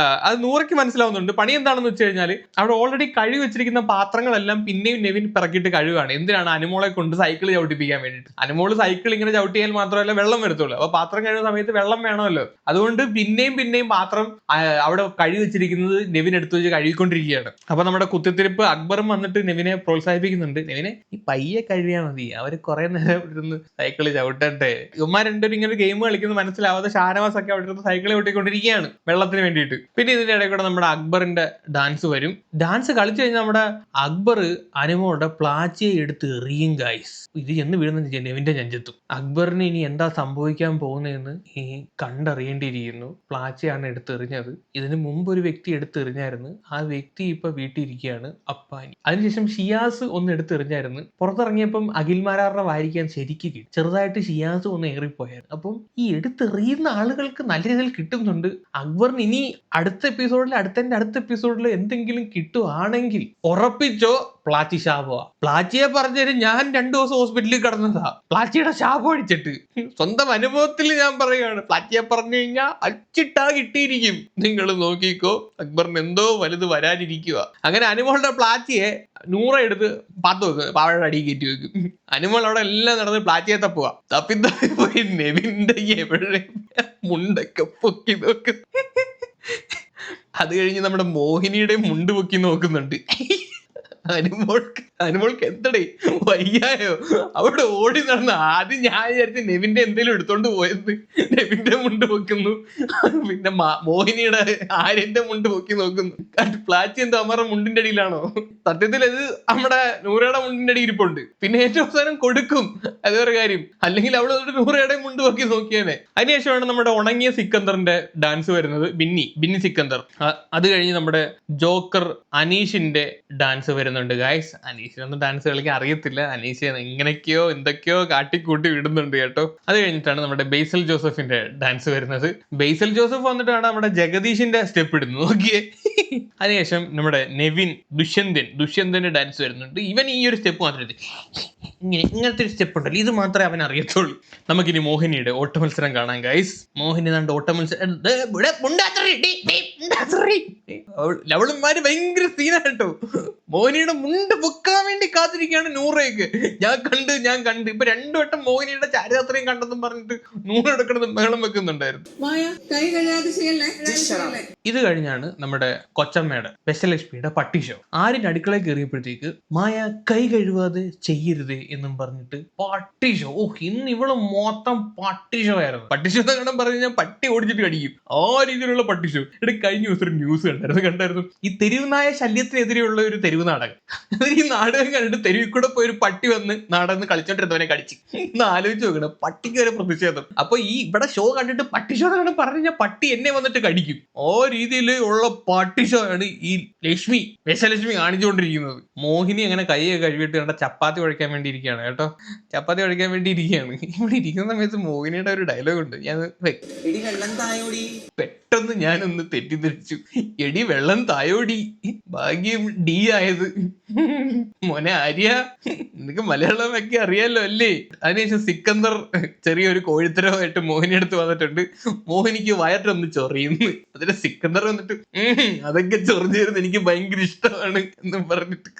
അത് 100ക്ക് മനസ്സിലാവുന്നുണ്ട്. പണി എന്താണെന്ന് വെച്ച് കഴിഞ്ഞാൽ അവിടെ ഓൾറെഡി കഴുകി വെച്ചിരിക്കുന്ന പാത്രങ്ങളെല്ലാം പിന്നെയും നെവിൻ പിറക്കിയിട്ട് കഴുകാണ്. എന്തിനാണ്? അനുമോളെ കൊണ്ട് സൈക്കിൾ ചവിട്ടിപ്പിക്കാൻ വേണ്ടിയിട്ട്. അനുമോള് സൈക്കിൾ ഇങ്ങനെ ചവിട്ടിയാൽ മാത്രമല്ല വെള്ളം വരത്തുള്ളൂ. അപ്പൊ പാത്രം കഴുകുന്ന സമയത്ത് വെള്ളം വേണമല്ലോ. അതുകൊണ്ട് പിന്നെയും പാത്രം അവിടെ കഴുകി വെച്ചിരിക്കുന്നത് നെവിൻ എടുത്തു വെച്ച് കഴുകിക്കൊണ്ടിരിക്കുകയാണ്. അപ്പൊ നമ്മുടെ കുത്തിത്തിരിപ്പ് അക്ബറും വന്നിട്ട് നെവിനെ പ്രോത്സാഹിപ്പിക്കുന്നുണ്ട്. നെവിനെ ഈ പയ്യെ കഴിയാൽ മതി, അവര് കുറെ നേരം ഇരുന്ന് സൈക്കിൾ ചവിട്ടട്ടെ. ഇവന്മാർ രണ്ടുപേരും ഇങ്ങനെ ഗെയിം കളിക്കുന്നത് മനസ്സിലാവാതെ ഷാനവാസ് ഒക്കെ അവിടെ ഇരുന്ന് സൈക്കിൾ ചവിട്ടിക്കൊണ്ടിരിക്കുകയാണ് വെള്ളത്തിന് വേണ്ടിയിട്ട്. പിന്നെ ഇതിന്റെ ഇടയിൽ കൂടെ നമ്മുടെ അക്ബറിന്റെ ഡാൻസ് വരും. ഡാൻസ് കളിച്ചു കഴിഞ്ഞാൽ നമ്മുടെ അക്ബർ അനുമോളുടെ പ്ലാച്ചിയെ എടുത്ത് എറിയും ഗൈസ്. ഇത് എന്ന് വീഴുന്ന നെവിന്റെ നെഞ്ചത്തും. അക്ബറിന് ഇനി എന്താ സംഭവിക്കാൻ പോകുന്നതെന്ന് കണ്ടറിയേണ്ടിയിരിക്കുന്നു. പ്ലാച്ചിയാണ് എടുത്തെറിഞ്ഞത്. ഇതിനു മുമ്പ് ഒരു വ്യക്തി എടുത്തെറിഞ്ഞായിരുന്നു. ആ വ്യക്തി ഇപ്പൊ വീട്ടിലിരിക്കുകയാണ്, അപ്പാനി. അതിനുശേഷം ഷിയാസ് ഒന്ന് എടുത്തെറിഞ്ഞായിരുന്നു. പുറത്തിറങ്ങിയപ്പം അഖിൽമാരാറിനെ വാരിക്കാൻ ശരിക്കും ചെറുതായിട്ട് ഷിയാസ് ഒന്ന് ഏറിപ്പോയായിരുന്നു. അപ്പം ഈ എടുത്തെറിയുന്ന ആളുകൾക്ക് നല്ല രീതിയിൽ കിട്ടുന്നുണ്ട്. അക്ബറിന് ഇനി അടുത്ത എപ്പിസോഡിൽ എന്തെങ്കിലും കിട്ടുവാണെങ്കിൽ ഉറപ്പിച്ചോ പ്ലാച്ചി ശാപമാ. പ്ലാച്ചിയെ പറഞ്ഞാൽ ഞാൻ 2 ദിവസം ഹോസ്പിറ്റലിൽ കിടന്നതാ പ്ലാച്ചിയുടെ ശാപം അടിച്ചിട്ട്. സ്വന്തം അനുഭവത്തിൽ ഞാൻ പറയുകയാണ്. പ്ലാച്ചിയെ പറഞ്ഞു കഴിഞ്ഞാൽ അച്ചിട്ടാ കിട്ടിയിരിക്കും. നിങ്ങൾ നോക്കിക്കോ, അക്ബറിന് എന്തോ വലുത് വരാനിരിക്കുക. അങ്ങനെ അനുമോളുടെ പ്ലാച്ചിയെ 100 എടുത്ത് പാത്ത് വെക്കും, പാവയുടെ അടി കയറ്റി വെക്കും. അനുമോൾ അവിടെ എല്ലാം നടന്ന് പ്ലാച്ചിയെ തപ്പി പോയി നെവിന്റെ എവിടെ മുണ്ടൊക്കെ പൊക്കി നോക്കും. അത് കഴിഞ്ഞ് നമ്മുടെ മോഹിനിയുടെ മുണ്ട് പൊക്കി നോക്കുന്നുണ്ട്. അനുമോൾക്ക് അനുമോൾക്ക് എന്തടേ വയ്യായോ അവിടെ ഓടി നടന്ന് ആദ്യം ഞാൻ വിചാരിച്ച് നെവിന്റെ എന്തെങ്കിലും എടുത്തോണ്ട് പോയത് നെവിന്റെ മുണ്ട് പൊക്കുന്നു, പിന്നെ മോഹിനിയുടെ ആര്യന്റെ മുണ്ട് പൊക്കി നോക്കുന്നു. പ്ലാച്ചി എന്തോ അമ്മയുടെ മുണ്ടിന്റെ അടിയിലാണോ? സത്യത്തിൽ അത് നമ്മുടെ നൂറയുടെ മുണ്ടിന്റെ അടി ഇരിപ്പുണ്ട്. പിന്നെ ഏറ്റവും അവസാനം കൊടുക്കും, അതൊരു കാര്യം. അല്ലെങ്കിൽ അവള് നൂറയുടെ മുണ്ട് പൊക്കി നോക്കിയേനെ. അതിനുശേഷമാണ് നമ്മുടെ ഉണങ്ങിയ സിക്കന്ദറിന്റെ ഡാൻസ് വരുന്നത്, ബിന്നി സിക്കന്ദർ. അത് കഴിഞ്ഞ് നമ്മുടെ ജോക്കർ അനീഷിന്റെ ഡാൻസ് വരുന്നുണ്ട് ഗായ്സ്. അനീഷിനൊന്നും ഡാൻസ് കളിക്കാൻ അറിയത്തില്ല, അനീഷ് എങ്ങനെയൊക്കെയോ എന്തൊക്കെയോ കാട്ടിക്കൂട്ടി വിടുന്നുണ്ട് കേട്ടോ. അത് കഴിഞ്ഞിട്ടാണ് നമ്മുടെ ബേസൽ ജോസഫിന്റെ ഡാൻസ് വരുന്നത്. ബേസൽ ജോസഫ് വന്നിട്ടാണ് നമ്മുടെ ജഗദീഷിന്റെ സ്റ്റെപ്പ് ഇടുന്നത്, നോക്കിയേ. അതിനുശേഷം നമ്മുടെ നെവിൻ ദുഷ്യന്തന്റെ ഡാൻസ് വരുന്നുണ്ട്. ഇവൻ ഈ ഒരു സ്റ്റെപ്പ് മാത്രമേ ഇങ്ങനത്തെ ഒരു സ്റ്റെപ്പ് ഉണ്ടല്ലോ, ഇത് മാത്രമേ അവൻ അറിയത്തുള്ളൂ. നമുക്കിനി മോഹിനിയുടെ ഓട്ട മത്സരം കാണാൻ ഗൈസ്. മോഹിനി നാണ്ട് ഓട്ട മത്സരം, ലവളന്മാര് ഭയങ്കര സീനാട്ടോ. മോഹിനിയുടെ മുണ്ട് പൊക്കാൻ വേണ്ടി കാത്തിരിക്കുകയാണ് നൂറയൊക്കെ. ഞാൻ കണ്ട് ഇപ്പൊ 2 വട്ടം മോഹിനിയുടെ ചാരിയാത്രയും കണ്ടെന്നും പറഞ്ഞിട്ട് നൂറെടുക്കണത് ബഹളം വെക്കുന്നുണ്ടായിരുന്നു. ഇത് കഴിഞ്ഞാണ് നമ്മുടെ കൊച്ചമ്മയുടെ ദശലക്ഷ്മിയുടെ പട്ടി ഷോ. ആര്യന്റെ അടുക്കളയിൽ കയറിയപ്പോഴത്തേക്ക് മായ കൈ കഴുകാതെ ചെയ്യരുത് എന്നും പറഞ്ഞിട്ട് പട്ടി ഷോ. ഇന്ന് ഇവള് മൊത്തം പട്ടി ഷോ ആയിരുന്നു. പട്ടി ഷോ എന്ന് പറഞ്ഞു കഴിഞ്ഞാൽ പട്ടി ഓടിച്ചിട്ട് കടിക്കും, ആ രീതിയിലുള്ള പട്ടി ഷോ. കഴിഞ്ഞ ദിവസം ഒരു ന്യൂസ് കണ്ടായിരുന്നു, ഈ തെരുവുനായ ശല്യത്തിനെതിരെയുള്ള ഒരു തെരുവ് നാടകം. ഈ നാടകം കണ്ടിട്ട് തെരുവിൽ കൂടെ പോയി ഒരു പട്ടി വന്ന് നാടകം കളിച്ചോണ്ടിരുന്നവനെ കടിച്ച്. ഇന്ന് ആലോചിച്ച് നോക്കണം, പട്ടിക്ക് വരെ പ്രതിഷേധം. അപ്പൊ ഈ ഇവിടെ ഷോ കണ്ടിട്ട് പട്ടി ഷോ എന്നാണ് പറഞ്ഞു കഴിഞ്ഞാൽ പട്ടി എന്നെ വന്നിട്ട് കടിക്കും. ആ രീതിയിൽ ഉള്ള പട്ടി ഷോ ആണ് ഈ ദശലക്ഷ്മി കാണിച്ചുകൊണ്ടിരിക്കുന്നത്. മോഹിനി അങ്ങനെ കൈയൊക്കെ കഴുകിയിട്ട് കണ്ട ചപ്പാത്തി കുഴക്കാൻ വേണ്ടി ഇരിക്കുകയാണ് കേട്ടോ. ചപ്പാത്തി കുഴക്കാൻ വേണ്ടി ഇരിക്കുകയാണ്. ഇവിടെ ഇരിക്കുന്ന സമയത്ത് മോഹിനിയുടെ ഒരു ഡയലോഗ് ഉണ്ട്, ഞാൻ പെട്ടെന്ന് ഞാനൊന്ന് തെറ്റിദ്ധരിച്ചു. എടി വെള്ളം തായോടി, ഭാഗ്യം ഡി ആയത്. മോനെ ആര്യ, നിനക്ക് മലയാളം ഒക്കെ അറിയാലോ അല്ലേ? അതിനുശേഷം സിക്കന്ദർ ചെറിയൊരു കോഴിത്തരമായിട്ട് മോഹിനി അടുത്ത് വന്നിട്ടുണ്ട്. മോഹിനിക്ക് വയറ്റൊന്ന് ചൊറിയുന്നു. അതിന്റെ സിക്കന്ദർ വന്നിട്ട് അതൊക്കെ ചൊറിഞ്ഞിരുന്നു, എനിക്ക് ഭയങ്കര ഇഷ്ടമാണ് എന്ന് പറഞ്ഞിട്ട്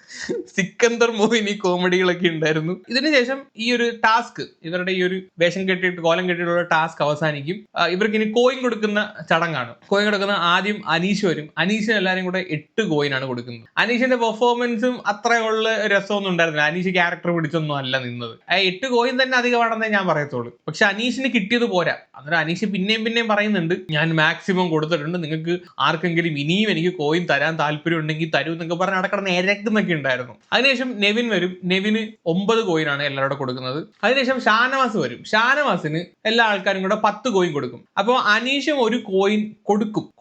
സിക്കന്ദർ മോഹിനി കോമഡികളൊക്കെ ഉണ്ടായിരുന്നു. ഇതിനുശേഷം ഈ ഒരു ടാസ്ക്, ഇവരുടെ ഈ ഒരു വേഷം കെട്ടിയിട്ട് കോലം കെട്ടിയിട്ടുള്ള ടാസ്ക് അവസാനിക്കും. ഇവർക്ക് ഇനി കോയിൻ കൊടുക്കുന്ന ചടങ്ങാണ്. കോയിൻ കൊടുക്കുന്ന ആദ്യം അനീഷ് വരും. അനീഷിന് എല്ലാവരും കൂടെ 8 കോയിനാണ് കൊടുക്കുന്നത്. അനീഷിന്റെ പെർഫോമൻസും അത്രയുള്ള രസമൊന്നും ഉണ്ടായിരുന്നില്ല. അനീഷ് ക്യാരക്ടർ പിടിച്ചൊന്നും അല്ല നിന്നത്. 8 കോയിൻ തന്നെ അധികമാണെന്നേ ഞാൻ പറയത്തുള്ളൂ. പക്ഷെ അനീഷിന് കിട്ടിയത് പോരാ. അന്നേരം അനീഷ് പിന്നെയും പറയുന്നുണ്ട്, ഞാൻ മാക്സിമം കൊടുത്തിട്ടുണ്ട്, നിങ്ങൾക്ക് ആർക്കെങ്കിലും ഇനിയും എനിക്ക് കോയിൻ തരാൻ താല്പര്യം ഉണ്ടെങ്കിൽ തരൂ എന്നൊക്കെ പറഞ്ഞ് അടക്കടന്ന് ഇരക്കുന്നൊക്കെ ഉണ്ടായിരുന്നു. അതിനുശേഷം നെവിൻ വരും. നെവിന് 9 കോയിനാണ് എല്ലാവരോടും കൊടുക്കുന്നത്. അതിനുശേഷം ഷാനവാസ് വരും. ഷാനവാസിന് എല്ലാ ആൾക്കാരും കൂടെ 10 കോയിൻ കൊടുക്കും. അപ്പോൾ അനീഷും ഒരു കോയിൻ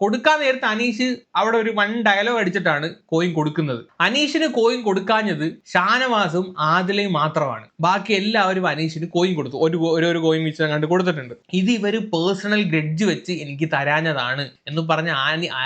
കൊടുക്കാൻ നേരത്തെ അനീഷ് അവിടെ ഒരു 1 ഡയലോഗ് അടിച്ചിട്ടാണ് കോയിൻ കൊടുക്കുന്നത്. അനീഷിന് കോയിൻ കൊടുക്കാഞ്ഞത് ഷാനവാസും ആദിലയും മാത്രമാണ്. ബാക്കി എല്ലാവരും അനീഷിന് കോയിൻ കൊടുത്തു. ഒരു കോയിൻ വെച്ച് കണ്ട് കൊടുത്തിട്ടുണ്ട്. ഇത് ഇവര് പേഴ്സണൽ ഗ്രഡ്ജ് വെച്ച് എനിക്ക് തരാഞ്ഞതാണ് എന്ന് പറഞ്ഞ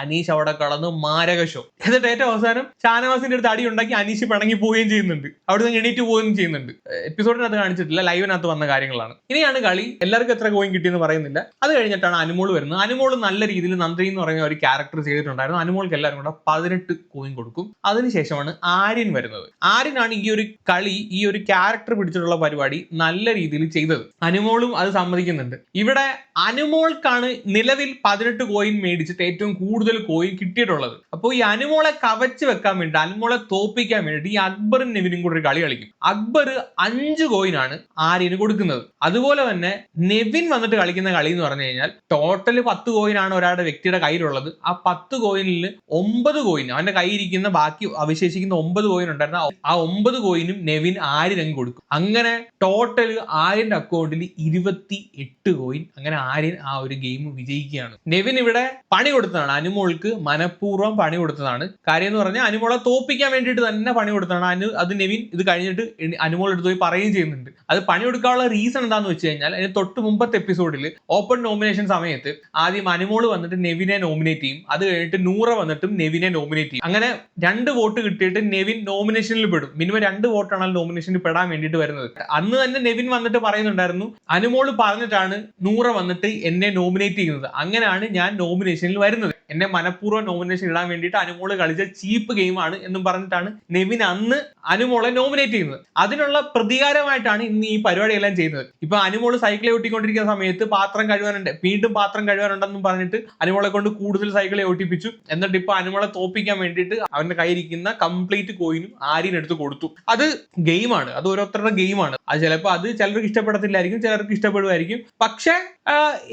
അനീഷ് അവിടെ കളന്ന് മാരക ഷോ. എന്നിട്ട് ഏറ്റവും അവസാനം ഷാനവാസിന്റെ അടുത്ത് അടി ഉണ്ടാക്കി അനീഷ് പിണങ്ങി പോവുകയും ചെയ്യുന്നുണ്ട്. അവിടെ നിന്ന് എണീറ്റ് പോവുകയും ചെയ്യുന്നുണ്ട്. എപ്പിസോഡിനകത്ത് കാണിച്ചിട്ടില്ല, ലൈവിനകത്ത് വന്ന കാര്യങ്ങളാണ്. ഇനിയാണ് കളി. എല്ലാവർക്കും എത്ര കോയിൻ കിട്ടിയെന്ന് പറയുന്നില്ല. അത് കഴിഞ്ഞിട്ടാണ് അനുമോൾ വരുന്നത്. അനുമോൾ നല്ല രീതിയിൽ നന്ദി എന്ന് പറയുന്ന ഒരു ക്യാരക്ടർ ചെയ്തിട്ടുണ്ടായിരുന്നു. അനുമോൾക്ക് എല്ലാവരും കൂടെ 18 കോയിൻ കൊടുക്കും. അതിനുശേഷമാണ് ആര്യൻ വരുന്നത്. ആര്യനാണ് ഈ ഒരു കളി, ഈ ഒരു ക്യാരക്ടർ പിടിച്ചിട്ടുള്ള പരിപാടി നല്ല രീതിയിൽ ചെയ്തത്. അനുമോളും അത് സമ്മതിക്കുന്നുണ്ട്. ഇവിടെ അനുമോൾക്കാണ് നിലവിൽ 18 കോയിൻ മേടിച്ചിട്ട് ഏറ്റവും കൂടുതൽ കോയിൻ കിട്ടിയിട്ടുള്ളത്. അപ്പോൾ ഈ അനുമോളെ കവച്ച് വെക്കാൻ വേണ്ടി, അനുമോളെ തോപ്പിക്കാൻ വേണ്ടിയിട്ട് ഈ അക്ബറും നെവിനും കൂടെ ഒരു കളി കളിക്കും. അക്ബർ 5 കോയിനാണ് ആര്യന് കൊടുക്കുന്നത്. അതുപോലെ തന്നെ നെവിൻ വന്നിട്ട് കളിക്കുന്ന കളി എന്ന് പറഞ്ഞു കഴിഞ്ഞാൽ ടോട്ടൽ 10 കോയിനാണ് ഒരാളുടെ വ്യക്തിയുടെ കയ്യിലുള്ളത്. ആ 10 കോയിനിൽ 9 കോയിൻ അവന്റെ കയ്യിരിക്കുന്ന, ബാക്കി അവശേഷിക്കുന്ന 9 കോയിൻ ഉണ്ടായിരുന്ന ആ 9 കോയിനും നെവിൻ ആര്യന് കൊടുക്കും. അങ്ങനെ ടോട്ടൽ ആര്യന്റെ അക്കൗണ്ടിൽ 28 കോയിൻ. അങ്ങനെ ആര്യൻ ആ ഒരു ഗെയിം വിജയിക്കുകയാണ്. നെവിൻ ഇവിടെ പണി കൊടുത്തതാണ്, അനുമോൾക്ക് മനഃപൂർവ്വം പണി കൊടുത്തതാണ്. കാര്യം എന്ന് പറഞ്ഞാൽ അനുമോളെ തോപ്പിക്കാൻ വേണ്ടിയിട്ട് തന്നെ പണി കൊടുത്തതാണ്. അത് നെവിൻ ഇത് കഴിഞ്ഞിട്ട് അനുമോൾ എടുത്ത് പോയി പറയുകയും ചെയ്യുന്നുണ്ട്. അത് പണി കൊടുക്കാനുള്ള റീസൺ എന്താണെന്ന് വെച്ച് കഴിഞ്ഞാൽ, അതിന് തൊട്ട് മുമ്പത്തെ എപ്പിസോഡിൽ ഓപ്പൺ നോമിനേഷൻ സമയത്ത് ആദ്യം അനുമോൾ വന്നിട്ട് നെവിനെ നോമിനേറ്റ് ചെയ്യും. അത് കഴിഞ്ഞിട്ട് നൂറ വന്നിട്ടും നെവിനെ നോമിനേറ്റ് ചെയ്യും. അങ്ങനെ 2 വോട്ട് കിട്ടിയിട്ട് നെവിൻ നോമിനേഷനിൽ പെടും. മിനിമം 2 വോട്ടാണ് നോമിനേഷനിൽ പെടാൻ വേണ്ടിയിട്ട് വരുന്നത്. അന്ന് തന്നെ നെവിൻ വന്നിട്ട് പറയുന്നുണ്ടായിരുന്നു, അനുമോൾ പറഞ്ഞിട്ടാണ് നൂറ വന്നിട്ട് എന്നെ നോമിനേറ്റ് ചെയ്യുന്നത്, അങ്ങനെയാണ് ഞാൻ നോമിനേഷനിൽ വരുന്നത്. എന്നെ മനഃപൂർവ്വം നോമിനേഷൻ ഇടാൻ വേണ്ടിയിട്ട് അനുമോള് കളിച്ച ചീപ്പ് ഗെയിമാണ് എന്നും പറഞ്ഞിട്ടാണ് നെവിൻ അന്ന് അനുമോളെ നോമിനേറ്റ് ചെയ്യുന്നത്. അതിനുള്ള പ്രതികാരമായിട്ടാണ് ഇന്ന് ഈ പരിപാടിയെല്ലാം ചെയ്യുന്നത്. ഇപ്പൊ അനുമോള് സൈക്കിളെ ഓട്ടിക്കൊണ്ടിരിക്കുന്ന സമയത്ത് പാത്രം കഴുകാനുണ്ട്, വീണ്ടും പാത്രം കഴുകാനുണ്ടെന്നും പറഞ്ഞിട്ട് അനുമോളെ കൊണ്ട് കൂടുതൽ സൈക്കിളെ ഓട്ടിപ്പിച്ചു. എന്നിട്ട് ഇപ്പൊ അനുമോളെ തോപ്പിക്കാൻ വേണ്ടിയിട്ട് അവന്റെ കയ്യിരിക്കുന്ന കംപ്ലീറ്റ് കോയിനും ആര്യൻ എടുത്ത് കൊടുത്തു. അത് ഗെയിമാണ്, അത് ഓരോരുത്തരുടെ ഗെയിമാണ്. അത് ചിലപ്പോൾ അത് ചിലർക്ക് ഇഷ്ടപ്പെടത്തില്ലായിരിക്കും, ചിലർക്ക് ഇഷ്ടപ്പെടുമായിരിക്കും. പക്ഷെ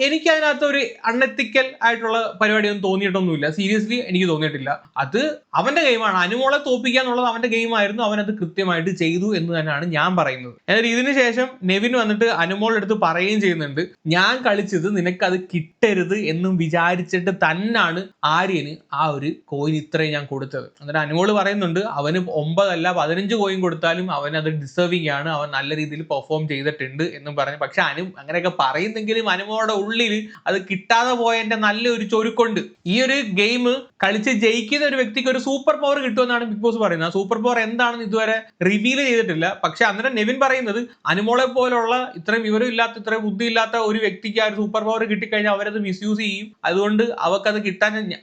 എനിക്ക് അതിനകത്ത് ഒരു അൺഎത്തിക്കൽ ആയിട്ടുള്ള പരിപാടിയൊന്നും തോന്നിയിട്ടൊന്നുമില്ല. സീരിയസ്ലി എനിക്ക് തോന്നിയിട്ടില്ല. അത് അവന്റെ ഗെയിമാണ്. അനുമോളെ തോപ്പിക്കുക എന്നുള്ളത് അവന്റെ ഗെയിമായിരുന്നു. അവനത് കൃത്യമായിട്ട് ചെയ്തു എന്ന് തന്നെയാണ് ഞാൻ പറയുന്നത്. എന്നാൽ ഇതിന് ശേഷം നെവിൻ വന്നിട്ട് അനുമോളുടെ അടുത്ത് പറയുകയും ചെയ്യുന്നുണ്ട്, ഞാൻ കളിച്ചത് നിനക്കത് കിട്ടരുത് എന്നും വിചാരിച്ചിട്ട് തന്നാണ് ആര്യന് ആ ഒരു കോയിൻ ഇത്രയും ഞാൻ കൊടുത്തത്. എന്നിട്ട് അനുമോള് പറയുന്നുണ്ട്, അവന് 9 അല്ല 15 കോയിൻ കൊടുത്താലും അവൻ അത് ഡിസേർവിംഗ് ആണ്, അവൻ നല്ല രീതിയിൽ പെർഫോം ചെയ്തിട്ടുണ്ട് എന്നും പറഞ്ഞു. പക്ഷെ അങ്ങനെയൊക്കെ പറയുന്നെങ്കിലും അനുമോളുടെ ഉള്ളിൽ അത് കിട്ടാതെ പോയതിന്റെ നല്ലൊരു ചൊരുക്കുണ്ട്. ഈ ഒരു ഗെയിം കളിച്ച് ജയിക്കുന്ന ഒരു വ്യക്തിക്ക് ഒരു സൂപ്പർ പവർ കിട്ടുമെന്നാണ് ബിഗ് ബോസ് പറയുന്നത്. ആ സൂപ്പർ പവർ എന്താണെന്ന് ഇതുവരെ റിവീൽ ചെയ്തിട്ടില്ല. പക്ഷെ അന്നേരം നെവിൻ പറയുന്നത്, അനുമോളെ പോലുള്ള ഇത്രയും വിവരമില്ലാത്ത ഇത്രയും ബുദ്ധിയില്ലാത്ത ഒരു വ്യക്തിക്ക് ആ ഒരു സൂപ്പർ പവർ കിട്ടിക്കഴിഞ്ഞാൽ അവരത് മിസ്യൂസ് ചെയ്യും. അതുകൊണ്ട്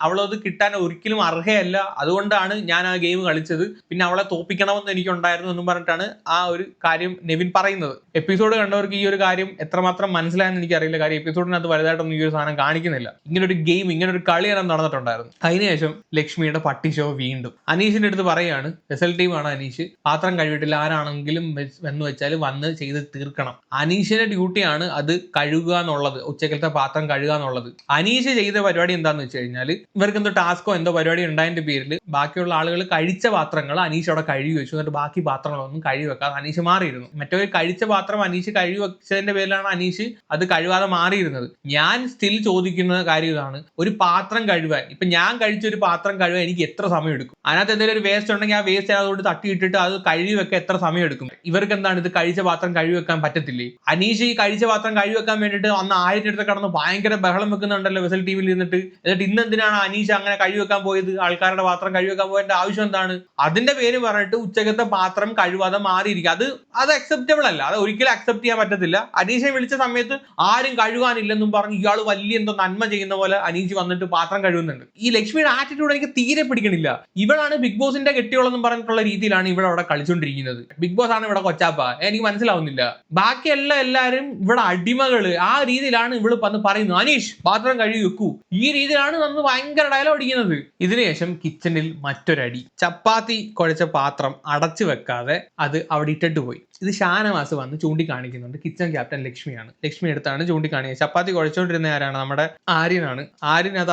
അവളത് കിട്ടാൻ ഒരിക്കലും അർഹയല്ല. അതുകൊണ്ടാണ് ഞാൻ ആ ഗെയിം കളിച്ചത്. പിന്നെ അവളെ തോപ്പിക്കണമെന്ന് എനിക്കുണ്ടായിരുന്നു എന്നും പറഞ്ഞിട്ടാണ് ആ ഒരു കാര്യം നെവിൻ പറയുന്നത്. എപ്പിസോഡ് കണ്ടവർക്ക് ഈ ഒരു കാര്യം എത്രമാത്രം മനസ്സിലായെന്ന് എനിക്കറിയില്ല. കാര്യം എപ്പിസോഡിനകത്ത് വലുതായിട്ടൊന്നും ഈ ഒരു സാധനം കാണിക്കുന്നില്ല. ഇങ്ങനൊരു ഗെയിം, ഇങ്ങനൊരു കളി നടന്നിട്ടുണ്ടായിരുന്നു. അതിനുശേഷം ലക്ഷ്മിയുടെ പട്ടി ഷോ വീണ്ടും അനീഷിന്റെ അടുത്ത് പറയാണ്, വെസൽ ടീമാണ് അനീഷ്, പാത്രം കഴിവിട്ടില്ല, ആരാണെങ്കിലും എന്ന് വെച്ചാൽ വന്ന് ചെയ്ത് തീർക്കണം. അനീഷിന്റെ ഡ്യൂട്ടിയാണ് അത് കഴുകുക എന്നുള്ളത്, ഉച്ചക്കലത്തെ പാത്രം കഴുകുക എന്നുള്ളത്. അനീഷ് ചെയ്ത പരിപാടി എന്താന്ന് വെച്ച് കഴിഞ്ഞാൽ, ഇവർക്ക് എന്തോ ടാസ്കോ എന്തോ പരിപാടി ഉണ്ടായതിന്റെ പേരിൽ ബാക്കിയുള്ള ആളുകൾ കഴിച്ച പാത്രങ്ങൾ അനീഷ് അവിടെ കഴുകി വെച്ചു. എന്നിട്ട് ബാക്കി പാത്രങ്ങളൊന്നും കഴുകി വെക്കാതെ അനീഷ് മാറിയിരുന്നു. മറ്റൊരു കഴിച്ച പാത്രം അനീഷ് കഴുകി വെച്ചതിന്റെ പേരിലാണ് അനീഷ് അത് കഴുകാതെ മാറിയിരുന്നത്. ഞാൻ സ്റ്റിൽ ചോദിക്കുന്ന കാര്യം ഇതാണ്, ഒരു പാത്രം കഴുകാൻ, ഇപ്പൊ ഞാൻ കഴിച്ച ഒരു പാത്രം കഴുകാൻ എനിക്ക് എത്ര സമയം എടുക്കും? അതിനകത്ത് എന്തെങ്കിലും ഒരു വേസ്റ്റ് ഉണ്ടെങ്കിൽ ആ വേസ്റ്റ് അതുകൊണ്ട് തട്ടിയിട്ടിട്ട് അത് കഴുകി വെക്കാൻ എത്ര സമയം എടുക്കും? ഇവർക്ക് എന്താണ് ഇത് കഴിച്ച പാത്രം കഴുകി വെക്കാൻ പറ്റത്തില്ലേ? അനീഷ് ഈ കഴിച്ച പാത്രം കഴുകി വെക്കാൻ വേണ്ടിയിട്ട് അന്ന് 1000 അടുത്ത് കടന്ന് ഭയങ്കര ബഹളം വെക്കുന്നുണ്ടല്ലോ വെസൽ ടീമിൽ ഇരുന്നിട്ട്. എന്നിട്ട് ഇന്ന് എന്തിനാണ് അനീഷ് അങ്ങനെ കഴുകി വെക്കാൻ പോയത്? ആൾക്കാരുടെ പാത്രം കഴുകി വെക്കാൻ പോയതിന്റെ ആവശ്യം എന്താണ്? അതിന്റെ പേര് പറഞ്ഞിട്ട് ഉച്ചക്കത്തെ പാത്രം കഴുകാതെ മാറിയിരിക്കുക, അത് അക്സെപ്റ്റബിൾ അല്ല. അത് ഒരിക്കലും അക്സെപ്റ്റ് ചെയ്യാൻ പറ്റത്തില്ല. അനീഷെ വിളിച്ച സമയത്ത് ആരും കഴുകാനില്ലെന്നും പറഞ്ഞ് ഇയാൾ വലിയ എന്തോ നന്മ ചെയ്യുന്ന പോലെ അനീഷ് വന്നിട്ട് പാത്രം കഴുകുന്നുണ്ട്. ഈ ലക്ഷ്മിയുടെ ആറ്റിറ്റ്യൂഡ് എനിക്ക് തീരെ പിടിക്കണില്ല. ഇവളാണ് ബിഗ് ബോസിന്റെ കെട്ടിയോളെന്നും പറഞ്ഞിട്ടുള്ള രീതിയിലാണ് ഇവിടെ അവിടെ കളിച്ചുകൊണ്ടിരിക്കുന്നത്. ബിഗ് ബോസ് ആണ് ഇവിടെ കൊച്ചാപ്പ, എനിക്ക് മനസ്സിലാവുന്നില്ല. ബാക്കിയല്ല എല്ലാവരും ഇവിടെ അടിമകള്, ആ രീതിയിലാണ് ഇവള് വന്ന് പറയുന്നത്, അനീഷ് പാത്രം കഴുകി വെക്കൂ, ഈ രീതിയിലാണ് നമ്മൾ ഭയങ്കര ഡയലോഗ് അടിക്കുന്നത്. ഇതിനുശേഷം കിച്ചണിൽ മറ്റൊരടി. ചപ്പാത്തി കുഴച്ച പാത്രം അടച്ചു വെക്കാതെ അത് അവിടെ ഇട്ടിട്ട് പോയി. ഇത് ഷാനവാസ് വന്ന് ചൂണ്ടിക്കാണിക്കുന്നുണ്ട്. കിച്ചൺ ക്യാപ്റ്റൻ ലക്ഷ്മിയാണ്. ലക്ഷ്മി എടുത്താണ് ചൂണ്ടിക്കാണിക്കുന്നത്. ചപ്പാത്തി കുഴച്ചോണ്ടിരുന്ന ആരാണ്? നമ്മുടെ ആര്യനാണ്. ആര്യൻ അത്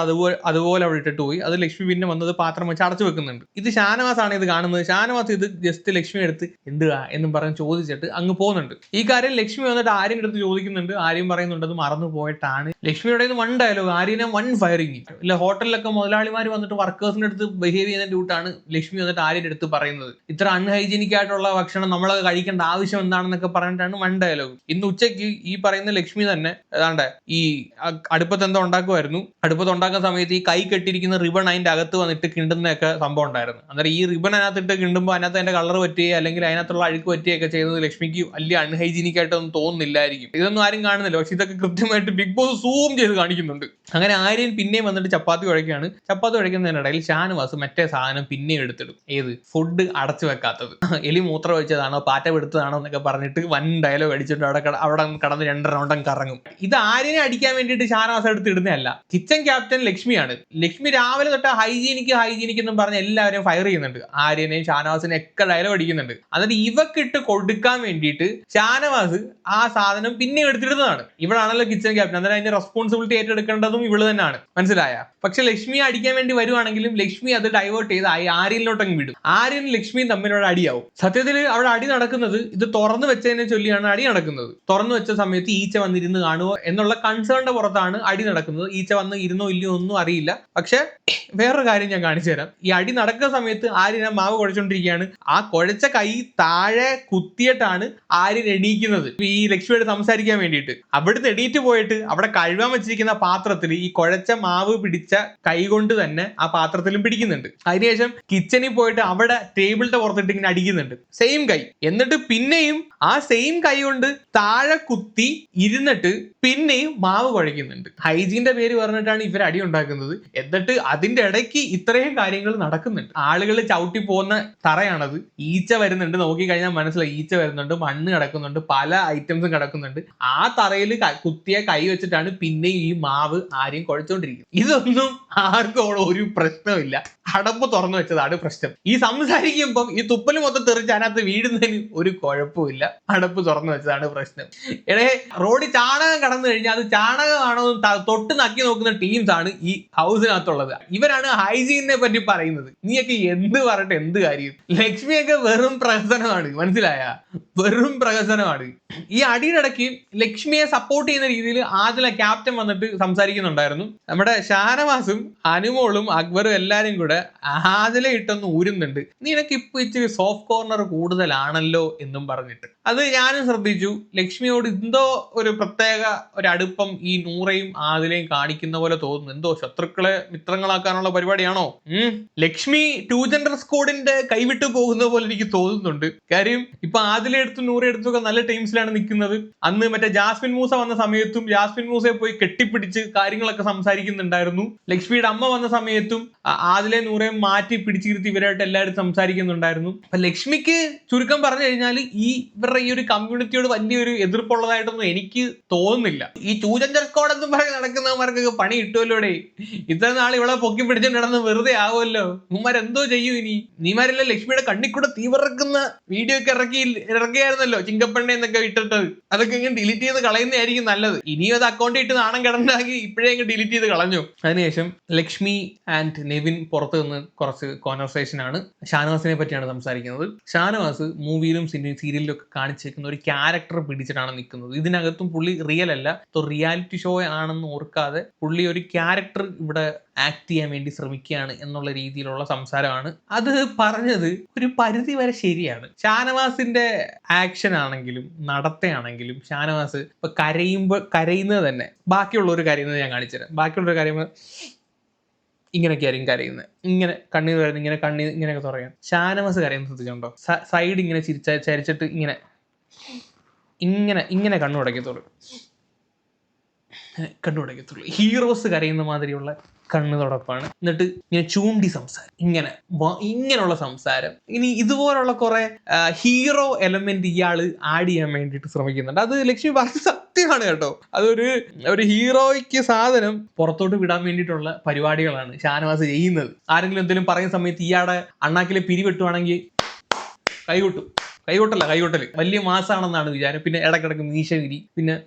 അതുപോലെ അവിടെ ഇട്ടിട്ട് പോയി. അത് ലക്ഷ്മി പിന്നെ വന്നത് പാത്രം വെച്ച് അടച്ചു വെക്കുന്നുണ്ട്. ഇത് ഷാനവാസ് ആണ് ഇത് കാണുന്നത്. ഷാനവാസ് ഇത് ജസ്റ്റ് ലക്ഷ്മി എടുത്ത് എന്തുവാ എന്നും പറഞ്ഞ് ചോദിച്ചിട്ട് അങ്ങ് പോകുന്നുണ്ട്. ഈ കാര്യം ലക്ഷ്മി വന്നിട്ട് ആര്യൻ എടുത്ത് ചോദിക്കുന്നുണ്ട്. ആര്യൻ പറയുന്നുണ്ട് അത് മറന്നു പോയിട്ടാണ്. ലക്ഷ്മിയുടെ വൺ ഡയലോഗ്, ആര്യനെ വൺ ഫയറിങ്. ഇല്ല ഹോട്ടലിലൊക്കെ മുതലാളിമാർ വന്നിട്ട് വർക്കേഴ്സിന്റെ അടുത്ത് ബിഹേവ് ചെയ്യുന്ന ഡ്യൂട്ടാണ് ലക്ഷ്മി വന്നിട്ട് ആര്യന്റെ അടുത്ത് പറയുന്നത്. ഇത്ര അൺഹൈജീനിക് ആയിട്ടുള്ള ഭക്ഷണം നമ്മളത് കഴിക്കേണ്ട ആവശ്യം എന്താണെന്നൊക്കെ പറഞ്ഞിട്ടാണ് വൺ ഡയലോഗ്. ഇന്ന് ഉച്ചയ്ക്ക് ഈ പറയുന്ന ലക്ഷ്മി തന്നെ ഏതാണ്ട് ഈ അടുപ്പത്ത് എന്തോ ഉണ്ടാക്കുമായിരുന്നു. അടുപ്പത്ത് ഉണ്ടാക്കുന്ന സമയത്ത് ഈ കൈ കെട്ടിയിരിക്കുന്ന റിബൺ അതിന്റെ അകത്ത് വന്നിട്ട് കിണ്ടുന്നതൊക്കെ സംഭവം ഉണ്ടായിരുന്നു. അന്നേരം ഈ റിബൺ അതിനകത്തിട്ട് കിണ്ടുമ്പോൾ അതിനകത്ത് അതിന്റെ കളർ പറ്റുകയോ അല്ലെങ്കിൽ അതിനകത്തുള്ള അഴുക്ക് പറ്റുകയൊക്കെ ചെയ്യുന്നത് ലക്ഷ്മിക്ക് വലിയ അൺഹൈജീനിക് ആയിട്ടൊന്നും തോന്നുന്നില്ലായിരിക്കും. ഇതൊന്നും ആരും കാണുന്നില്ല. പക്ഷെ ഇതൊക്കെ കൃത്യമായിട്ട് ബിഗ് ബോസ് സൂം ചെയ്ത് കാണിക്കുന്നുണ്ട്. അങ്ങനെ ആര്യൻ പിന്നെയും വന്നിട്ട് ചപ്പാത്തി കുഴക്കുകയാണ്. ചപ്പാത്തി കുഴക്കുന്നതിനിടയിൽ ഷാനവാസ് മറ്റേ സാധനം പിന്നെയും എടുത്തിടും. ഏത്? ഫുഡ് അടച്ചു വെക്കാത്തത്. എലി മൂത്രം വെച്ചതാണോ പാറ്റ പെടുത്തതാണോ എന്നൊക്കെ പറഞ്ഞിട്ട് വൻ ഡയലോഗ് അടിച്ചിട്ട് അവിടെ കടന്ന് 2 റൗണ്ടും കറങ്ങും. ഇത് ആര്യനെ അടിക്കാൻ വേണ്ടിയിട്ട് ഷാനവാസ് എടുത്ത് ഇടുന്നതല്ല. കിച്ചൺ ക്യാപ്റ്റൻ ലക്ഷ്മിയാണ്. ലക്ഷ്മി രാവിലെ തൊട്ട് ഹൈജീനിക്ക് എന്നും പറഞ്ഞ് എല്ലാവരെയും ഫയർ ചെയ്യുന്നുണ്ട്. ആര്യനെയും ഷാനവാസിനെയും ഒക്കെ ഡയലോഗ് അടിക്കുന്നുണ്ട്. എന്നിട്ട് ഇവക്കിട്ട് കൊടുക്കാൻ വേണ്ടിയിട്ട് ഷാനവാസ് ആ സാധനം പിന്നെ എടുത്തിടുന്നതാണ്. ഇവളാണല്ലോ കിച്ചൺ ക്യാപ്റ്റൻ. അന്നേരം അതിന്റെ റെസ്പോൺസിബിലിറ്റി ഏറ്റെടുക്കേണ്ടതും ഇവള് തന്നെയാണ്. മനസ്സിലായ? പക്ഷെ ലക്ഷ്മിയെ അടിക്കാൻ വേണ്ടി വരുവാണെങ്കിലും ലക്ഷ്മി അത് ഡൈവേർട്ട് ചെയ്ത് ആര്യനിലോട്ടങ്ങ് വിടും. ആര്യനും ലക്ഷ്മിയും തമ്മിലുള്ള അടിയാവും. സത്യത്തിൽ അവിടെ അടി നടക്കുന്നത് ഇത് തുറന്നു വെച്ചതിനെ ചൊല്ലിയാണ് അടി നടക്കുന്നത്. തുറന്നു വെച്ച സമയത്ത് ഈച്ച വന്നിരുന്ന് കാണുമോ എന്നുള്ള കൺസേണിന്റെ പുറത്താണ് അടി നടക്കുന്നത്. ഈച്ച വന്ന് ഇരുന്നോ ഇല്ലയോ ഒന്നും അറിയില്ല. പക്ഷെ വേറൊരു കാര്യം ഞാൻ കാണിച്ചു തരാം. ഈ അടി നടക്കുന്ന സമയത്ത് ആര്യൻ മാവ് കുഴച്ചോണ്ടിരിക്കുകയാണ്. ആ കുഴച്ച കൈ താഴെ കുത്തിയിട്ടാണ് ആര്യൻ എണീക്കുന്നത് ഈ ലക്ഷ്മിയോട് സംസാരിക്കാൻ വേണ്ടിയിട്ട്. അവിടുന്ന് എണീറ്റ് പോയിട്ട് അവിടെ കഴുകാൻ വെച്ചിരിക്കുന്ന പാത്രത്തിൽ ഈ കുഴച്ച മാവ് പിടിച്ച കൈ കൊണ്ട് തന്നെ ആ പാത്രത്തിലും പിടിക്കുന്നുണ്ട്. അതിനുശേഷം കിച്ചണിൽ പോയിട്ട് അവിടെ ടേബിളിന്റെ പുറത്തിട്ട് ഇങ്ങനെ അടിക്കുന്നുണ്ട്. സെയിം കൈ. എന്നിട്ട് പിന്നെയും ആ സെയിം കൈ കൊണ്ട് താഴെ കുത്തി ഇരുന്നിട്ട് പിന്നെയും മാവ് കുഴയ്ക്കുന്നുണ്ട്. ഹൈജീന്റെ പേര് പറഞ്ഞിട്ടാണ് ഇവർ അടി ഉണ്ടാക്കുന്നത്. എന്നിട്ട് അതിന്റെ ഇടയ്ക്ക് ഇത്രയും കാര്യങ്ങൾ നടക്കുന്നുണ്ട്. ആളുകൾ ചവിട്ടി പോകുന്ന തറയാണത്. ഈച്ച വരുന്നുണ്ട്, നോക്കിക്കഴിഞ്ഞാൽ മനസ്സിലായി ഈച്ച വരുന്നുണ്ട്, മണ്ണ് കിടക്കുന്നുണ്ട്, പല ഐറ്റംസും കിടക്കുന്നുണ്ട്. ആ തറയിൽ കുത്തിയ കൈ വെച്ചിട്ടാണ് പിന്നെയും ഈ മാവ് ആരെയും കുഴച്ചുകൊണ്ടിരിക്കുന്നത്. ഇതൊന്നും ആർക്കും ഒരു പ്രശ്നമില്ല. അടപ്പ് തുറന്നു വെച്ചതാണ് പ്രശ്നം. ഈ സംസാരിക്കുമ്പം ഈ തുപ്പല് മൊത്തം തെറിച്ച് അതിനകത്ത് വീഴുന്നതിന് ഒരു കുഴപ്പമില്ല. അടപ്പ് തുറന്നു വെച്ചതാണ് പ്രശ്നം. എടേ റോഡിൽ ചാണകം കടന്നു കഴിഞ്ഞാൽ അത് ചാണകമാണോ തൊട്ട് നക്കി നോക്കുന്ന ടീംസ് ആണ് ഈ ഹൗസിനകത്തുള്ളത്. ഇവരാണ് ഹൈജീനെ പറ്റി പറയുന്നത്. നീയൊക്കെ എന്ത് പറഞ്ഞിട്ട് എന്ത് കാര്യം? ലക്ഷ്മിയൊക്കെ വെറും പ്രഹസനമാണ്, മനസ്സിലായ? വെറും പ്രഹസനമാണ്. ഈ അടിയുടെ ഇടയ്ക്ക് ലക്ഷ്മിയെ സപ്പോർട്ട് ചെയ്യുന്ന രീതിയിൽ ആദില ക്യാപ്റ്റൻ വന്നിട്ട് സംസാരിക്കുന്നുണ്ടായിരുന്നു. നമ്മുടെ ഷാനവാസും അനുമോളും അക്ബറും എല്ലാരും കൂടെ ആദില ഇട്ടൊന്ന് ഊരുന്നുണ്ട്. നിനക്ക് ഇപ്പൊ ഇച്ചിരി സോഫ്റ്റ് കോർണർ കൂടുതലാണല്ലോ എന്നും പറഞ്ഞിട്ട്. അത് ഞാനും ശ്രദ്ധിച്ചു. ലക്ഷ്മിയോട് എന്തോ ഒരു പ്രത്യേക ഒരു അടുപ്പം ഈ നൂറയും ആദിലയും കാണിക്കുന്ന പോലെ തോന്നുന്നു. എന്തോ ശത്രുക്കളെ മിത്രങ്ങളാക്കാനുള്ള പരിപാടിയാണോ? ലക്ഷ്മി ടു ജെൻഡർ സ്കോഡിന്റെ കൈവിട്ടു പോകുന്ന പോലെ എനിക്ക് തോന്നുന്നുണ്ട്. കാര്യം ഇപ്പൊ ആദില എടുത്തും നൂറ എടുത്തും ഒക്കെ നല്ല ടീംസിലാണ് നിൽക്കുന്നത്. അന്ന് മറ്റേ ജാസ്മിൻ മൂസ വന്ന സമയത്തും ജാസ്മിൻ മൂസയെ പോയി കെട്ടിപ്പിടിച്ച് കാര്യങ്ങളൊക്കെ സംസാരിക്കുന്നുണ്ടായിരുന്നു. ലക്ഷ്മിയുടെ അമ്മ വന്ന സമയത്തും ആദിലെ നൂറയും മാറ്റി പിടിച്ചിരുത്തി ഇവരായിട്ട് എല്ലാവരും സംസാരിക്കുന്നുണ്ടായിരുന്നു. അപ്പൊ ലക്ഷ്മിക്ക് ചുരുക്കം പറഞ്ഞു കഴിഞ്ഞാൽ ഇവരുടെ ഈ ഒരു കമ്മ്യൂണിറ്റിയോട് വലിയൊരു എതിർപ്പുള്ളതായിട്ടൊന്നും എനിക്ക് തോന്നുന്നില്ല. ഈ ചൂചഞ്ചർ സ്ക്വാഡ് എന്നും പറഞ്ഞ് നടക്കുന്നവന്മാർക്കൊക്കെ പണി കിട്ടുമല്ലോടെ. ഇത്ര നാൾ ഇവിടെ പൊക്കി പിടിച്ചിട്ട് നടന്ന് വെറുതെ ആവുമല്ലോ. ഇവന്മാരെന്തോ ചെയ്യും ഇനി? നീമാരല്ല ലക്ഷ്മിയുടെ കണ്ണിക്കൂടെ തീവറക്കുന്ന വീഡിയോ ഒക്കെ ഇറക്കിയായിരുന്നല്ലോ ചിങ്കപ്പണ്ണ എന്നൊക്കെ ഇട്ടിട്ട്. അതൊക്കെ ഇങ്ങനെ ഡിലീറ്റ് ചെയ്ത് കളയുന്നതായിരിക്കും നല്ലത്. ഇനിയും അത് അക്കൗണ്ട് ഇട്ട് നാണം കിടന്നാക്കി ഇപ്പോഴേ ഡിലീറ്റ് ചെയ്ത് കളഞ്ഞു. അതിനുശേഷം ലക്ഷ്മി ആൻഡ് നെവിൻ പുറത്ത് നിന്ന് കുറച്ച് കോൺവെർസേഷൻ ആണ്. ഷാനവാസിനെ പറ്റിയാണ് സംസാരിക്കുന്നത്. ഷാനവാസ് മൂവിയിലും സീരിയലിലും ഒക്കെ കാണിച്ചേക്കുന്ന ഒരു ക്യാരക്ടർ പിടിച്ചിട്ടാണ് നിൽക്കുന്നത്. ഇതിനകത്തും പുള്ളി റിയൽ അല്ല, റിയാലിറ്റി ഷോ ആണെന്ന് ഓർക്കാതെ പുള്ളി ഒരു ക്യാരക്ടർ ഇവിടെ ആക്ട് ചെയ്യാൻ വേണ്ടി ശ്രമിക്കുകയാണ് എന്നുള്ള രീതിയിലുള്ള സംസാരമാണ്. അത് പറഞ്ഞത് ഒരു പരിധി വരെ ശരിയാണ്. ഷാനവാസിന്റെ ആക്ഷൻ ആണെങ്കിലും നടത്തയാണെങ്കിലും ഷാനവാസ് ഇപ്പൊ കരയുന്നത് തന്നെ ബാക്കിയുള്ളവർ കരയുന്നത് ഞാൻ കാണിച്ചുതരാം. ബാക്കിയുള്ളവർ കരയുമ്പോൾ ഇങ്ങനെയൊക്കെ ആയിരിക്കും കരയുന്നത്. ഇങ്ങനെ കണ്ണീർ വരുന്നത്, ഇങ്ങനെയൊക്കെ പറയാം. ഷാനവാസ് കരയുന്നത് ശ്രദ്ധിച്ചുണ്ടോ? സൈഡ് ഇങ്ങനെ ചരിച്ചിട്ട് ഇങ്ങനെ കണ്ണുടക്കത്തുള്ളൂ. ഹീറോസ് കരയുന്ന മാതിരിയുള്ള കണ്ണ് തുടപ്പാണ്. എന്നിട്ട് ഇങ്ങനെ ചൂണ്ടി സംസാരം, ഇങ്ങനെയുള്ള സംസാരം. ഇനി ഇതുപോലുള്ള കുറെ ഹീറോ എലമെന്റ് ഇയാള് ആഡ് ചെയ്യാൻ വേണ്ടിയിട്ട് ശ്രമിക്കുന്നുണ്ട്. അത് ലക്ഷ്മി പറഞ്ഞ സത്യമാണ് കേട്ടോ. ഒരു ഹീറോയ്ക്ക് സാധനം പുറത്തോട്ട് വിടാൻ വേണ്ടിയിട്ടുള്ള പരിപാടികളാണ് ഷാനവാസ് ചെയ്യുന്നത്. ആരെങ്കിലും എന്തെങ്കിലും പറയുന്ന സമയത്ത് ഇയാളുടെ അണ്ണാക്കിലെ പിരിവെട്ടുവാണെങ്കിൽ കൈകൊട്ടല് വലിയ മാസാണെന്നാണ് വിചാരം. പിന്നെ ഇടക്കിടക്ക് മീശ വിരി, പിന്നെ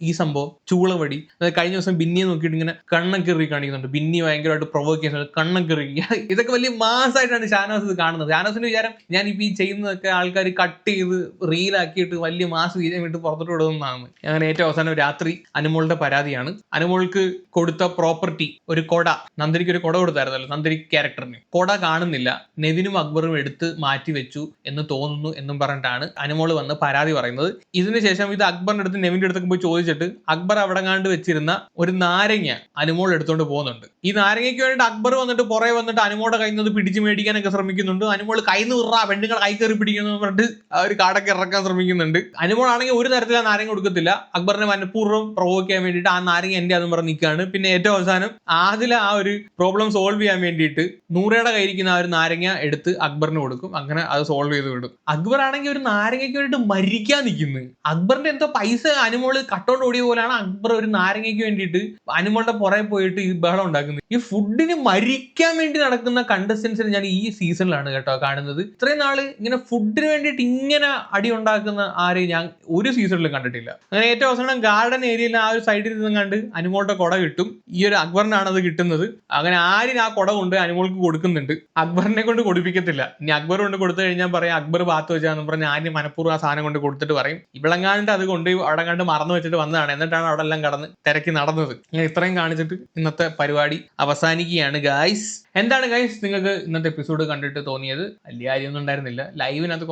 ഈ സംഭവം ചൂളവടി. അതായത് കഴിഞ്ഞ ദിവസം ബിന്നിയെ നോക്കിയിട്ട് ഇങ്ങനെ കണ്ണക്കെറി കാണിക്കുന്നുണ്ട്. ബിന്നി ഭയങ്കരമായിട്ട് പ്രൊവോക്ക് ചെയ്യുന്നുണ്ട്, കണ്ണക്കെറി. ഇതൊക്കെ വലിയ മാസമായിട്ടാണ് ഷാനവാസ് ഇത് കാണുന്നത്. ഷാനവാസിന്റെ വിചാരം ഞാൻ ഇപ്പൊ ഈ ചെയ്യുന്നതൊക്കെ ആൾക്കാർ കട്ട് ചെയ്ത് റീലാക്കിയിട്ട് വലിയ മാസ് വീതം വിട്ട് പുറത്തോട്ട് വിടുന്നതാണ്. അങ്ങനെ ഏറ്റവും അവസാനം രാത്രി അനുമോളുടെ പരാതിയാണ്. അനുമോൾക്ക് കൊടുത്ത പ്രോപ്പർട്ടി ഒരു കൊട, നന്ദിനിക്ക് ഒരു കൊട കൊടുത്തായിരുന്നല്ലോ നന്ദിനി ക്യാരക്ടറിന്. കൊട കാണുന്നില്ല, നെവിനും അക്ബറും എടുത്ത് മാറ്റി വെച്ചു എന്ന് തോന്നുന്നു എന്നും പറഞ്ഞിട്ടാണ് അനുമോള് വന്ന് പരാതി പറയുന്നത്. ഇതിനുശേഷം ഇത് അക്ബറിന്റെ അടുത്ത് നെവിന്റെ അടുത്തൊക്കെ പോയി ചോദിച്ചിട്ട് അക്ബർ അവിടെ കണ്ട് വെച്ചിരുന്ന ഒരു നാരങ്ങ അനുമോൾ എടുത്തോണ്ട് പോകുന്നുണ്ട്. ഈ നാരങ്ങയ്ക്ക് വേണ്ടിയിട്ട് അക്ബർ വന്നിട്ട് പുറകെ വന്നിട്ട് അനുമോളുടെ കയ്യിൽ നിന്ന് പിടിച്ച് മേടിക്കാനൊക്കെ ശ്രമിക്കുന്നുണ്ട്. അനുമോൾ കൈന്ന് വിറ പെണ്ണുങ്ങൾ കൈ കയറി പിടിക്കുന്നു പറഞ്ഞിട്ട് ആ ഒരു കാടൊക്കെ ഇറക്കാൻ ശ്രമിക്കുന്നുണ്ട്. അനുമോൾ ആണെങ്കിൽ ഒരു തരത്തിൽ ആ നാരങ്ങ കൊടുക്കത്തില്ല. അക്ബറിനെ മനഃപൂർവ്വം പ്രൊവോക്ക് ചെയ്യാൻ വേണ്ടിയിട്ട് ആ നാരങ്ങ എന്റെ അതും പറഞ്ഞ് നിൽക്കുകയാണ്. പിന്നെ ഏറ്റവും അവസാനം ആദില ആ ഒരു പ്രോബ്ലം സോൾവ് ചെയ്യാൻ വേണ്ടിയിട്ട് നൂറയുടെ കയ്യിരിക്കുന്ന ആ ഒരു നാരങ്ങ എടുത്ത് അക്ബറിന് കൊടുക്കും. അങ്ങനെ അത് സോൾവ് ചെയ്ത് വിടും. അക്ബർ ആണെങ്കിൽ ഒരു നാരങ്ങയ്ക്ക് വേണ്ടിയിട്ട് മരിക്കാൻ നിൽക്കുന്നു. അക്ബറിന്റെ എന്തോ പൈസ അനുമോള് കട്ടോണ്ട് ഓടിയ പോലെയാണ് അക്ബർ ഒരു നാരങ്ങയ്ക്ക് വേണ്ടിയിട്ട് അനുമോളുടെ പുറകെ പോയിട്ട് ഈ ബഹളം ഉണ്ടാക്കുന്നത്. ഈ ഫുഡിന് മരിക്കാൻ വേണ്ടി നടക്കുന്ന കണ്ടസ്റ്റൻസിന് ഞാൻ ഈ സീസണിലാണ് കേട്ടോ കാണുന്നത്. ഇത്രയും നാള് ഇങ്ങനെ ഫുഡിന് വേണ്ടിയിട്ട് ഇങ്ങനെ അടി ഉണ്ടാക്കുന്ന ആരെയും ഞാൻ ഒരു സീസണിലും കണ്ടിട്ടില്ല. അങ്ങനെ ഏറ്റവും അവസാനം ഗാർഡൻ ഏരിയയിൽ ആ ഒരു സൈഡിൽ നിന്നും കണ്ട് അനുമോളുടെ കൊട കിട്ടും. ഈ ഒരു അക്ബറിനാണ് അത് കിട്ടുന്നത്. അങ്ങനെ ആരും ആ കൊട കൊണ്ട് അനുമോൾക്ക് കൊടുക്കുന്നുണ്ട്. അക്ബറിനെ കൊണ്ട് കൊടുപ്പിക്കത്തില്ല. ഇനി അക്ബർ കൊണ്ട് കൊടുത്തു കഴിഞ്ഞാൽ പറയാം അക്ബർ ഭാഗത്ത് വെച്ചാന്ന് പറഞ്ഞ് ആരും മനഃപൂർവ്വം ആ സാധനം കൊണ്ട് കൊടുത്തിട്ട് പറയും ഇവിടെങ്ങാണ്ട് അത് കൊണ്ട് അവിടെ കണ്ട് മറന്നു വെച്ചിട്ട് വന്നതാണ്. എന്നിട്ടാണ് അവിടെ എല്ലാം കടന്ന് തിരക്കി നടന്നത്. ഞാൻ ഇത്രയും കാണിച്ചിട്ട് ഇന്നത്തെ പരിപാടി അവസാനിക്കുകയാണ് ഗായ്സ്. എന്താണ് ഗൈസ് നിങ്ങൾക്ക് ഇന്നത്തെ എപ്പിസോഡ് കണ്ടിട്ട് തോന്നിയത്? വലിയ കാര്യമൊന്നും ഉണ്ടായിരുന്നില്ല. ലൈവിനകത്ത്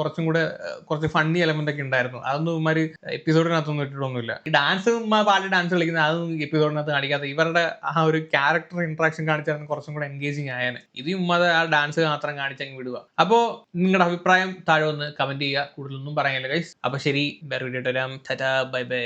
കുറച്ച് ഫണ്ണി എലമെന്റ് ഒക്കെ ഉണ്ടായിരുന്നു. അതൊന്നും ഇവന്മാര് എപ്പിസോഡിനകത്തൊന്നും ഇട്ടിട്ടൊന്നുമില്ല. ഈ ഡാൻസ് പാട്ട് ഡാൻസ് കളിക്കുന്നത് അതൊന്നും എപ്പിസോഡിനകത്ത് കാണിക്കാത്ത ഇവരുടെ ആ ഒരു ക്യാരക്ടർ ഇന്ററാക്ഷൻ കാണിച്ചാൽ കുറച്ചും കൂടെ എൻഗേജിങ് ആയേനെ. ഇത് ഉമ്മത് ആ ഡാൻസ് മാത്രം കാണിച്ചങ്ങ് വിടുക. അപ്പോൾ നിങ്ങളുടെ അഭിപ്രായം താഴെ ഒന്ന് കമന്റ് ചെയ്യുക. കൂടുതലൊന്നും പറയാനില്ല ഗൈസ്. അപ്പൊ ശരി, വേറെ വീഡിയോ ഇട്ട് വരാം. Tata, bye bye.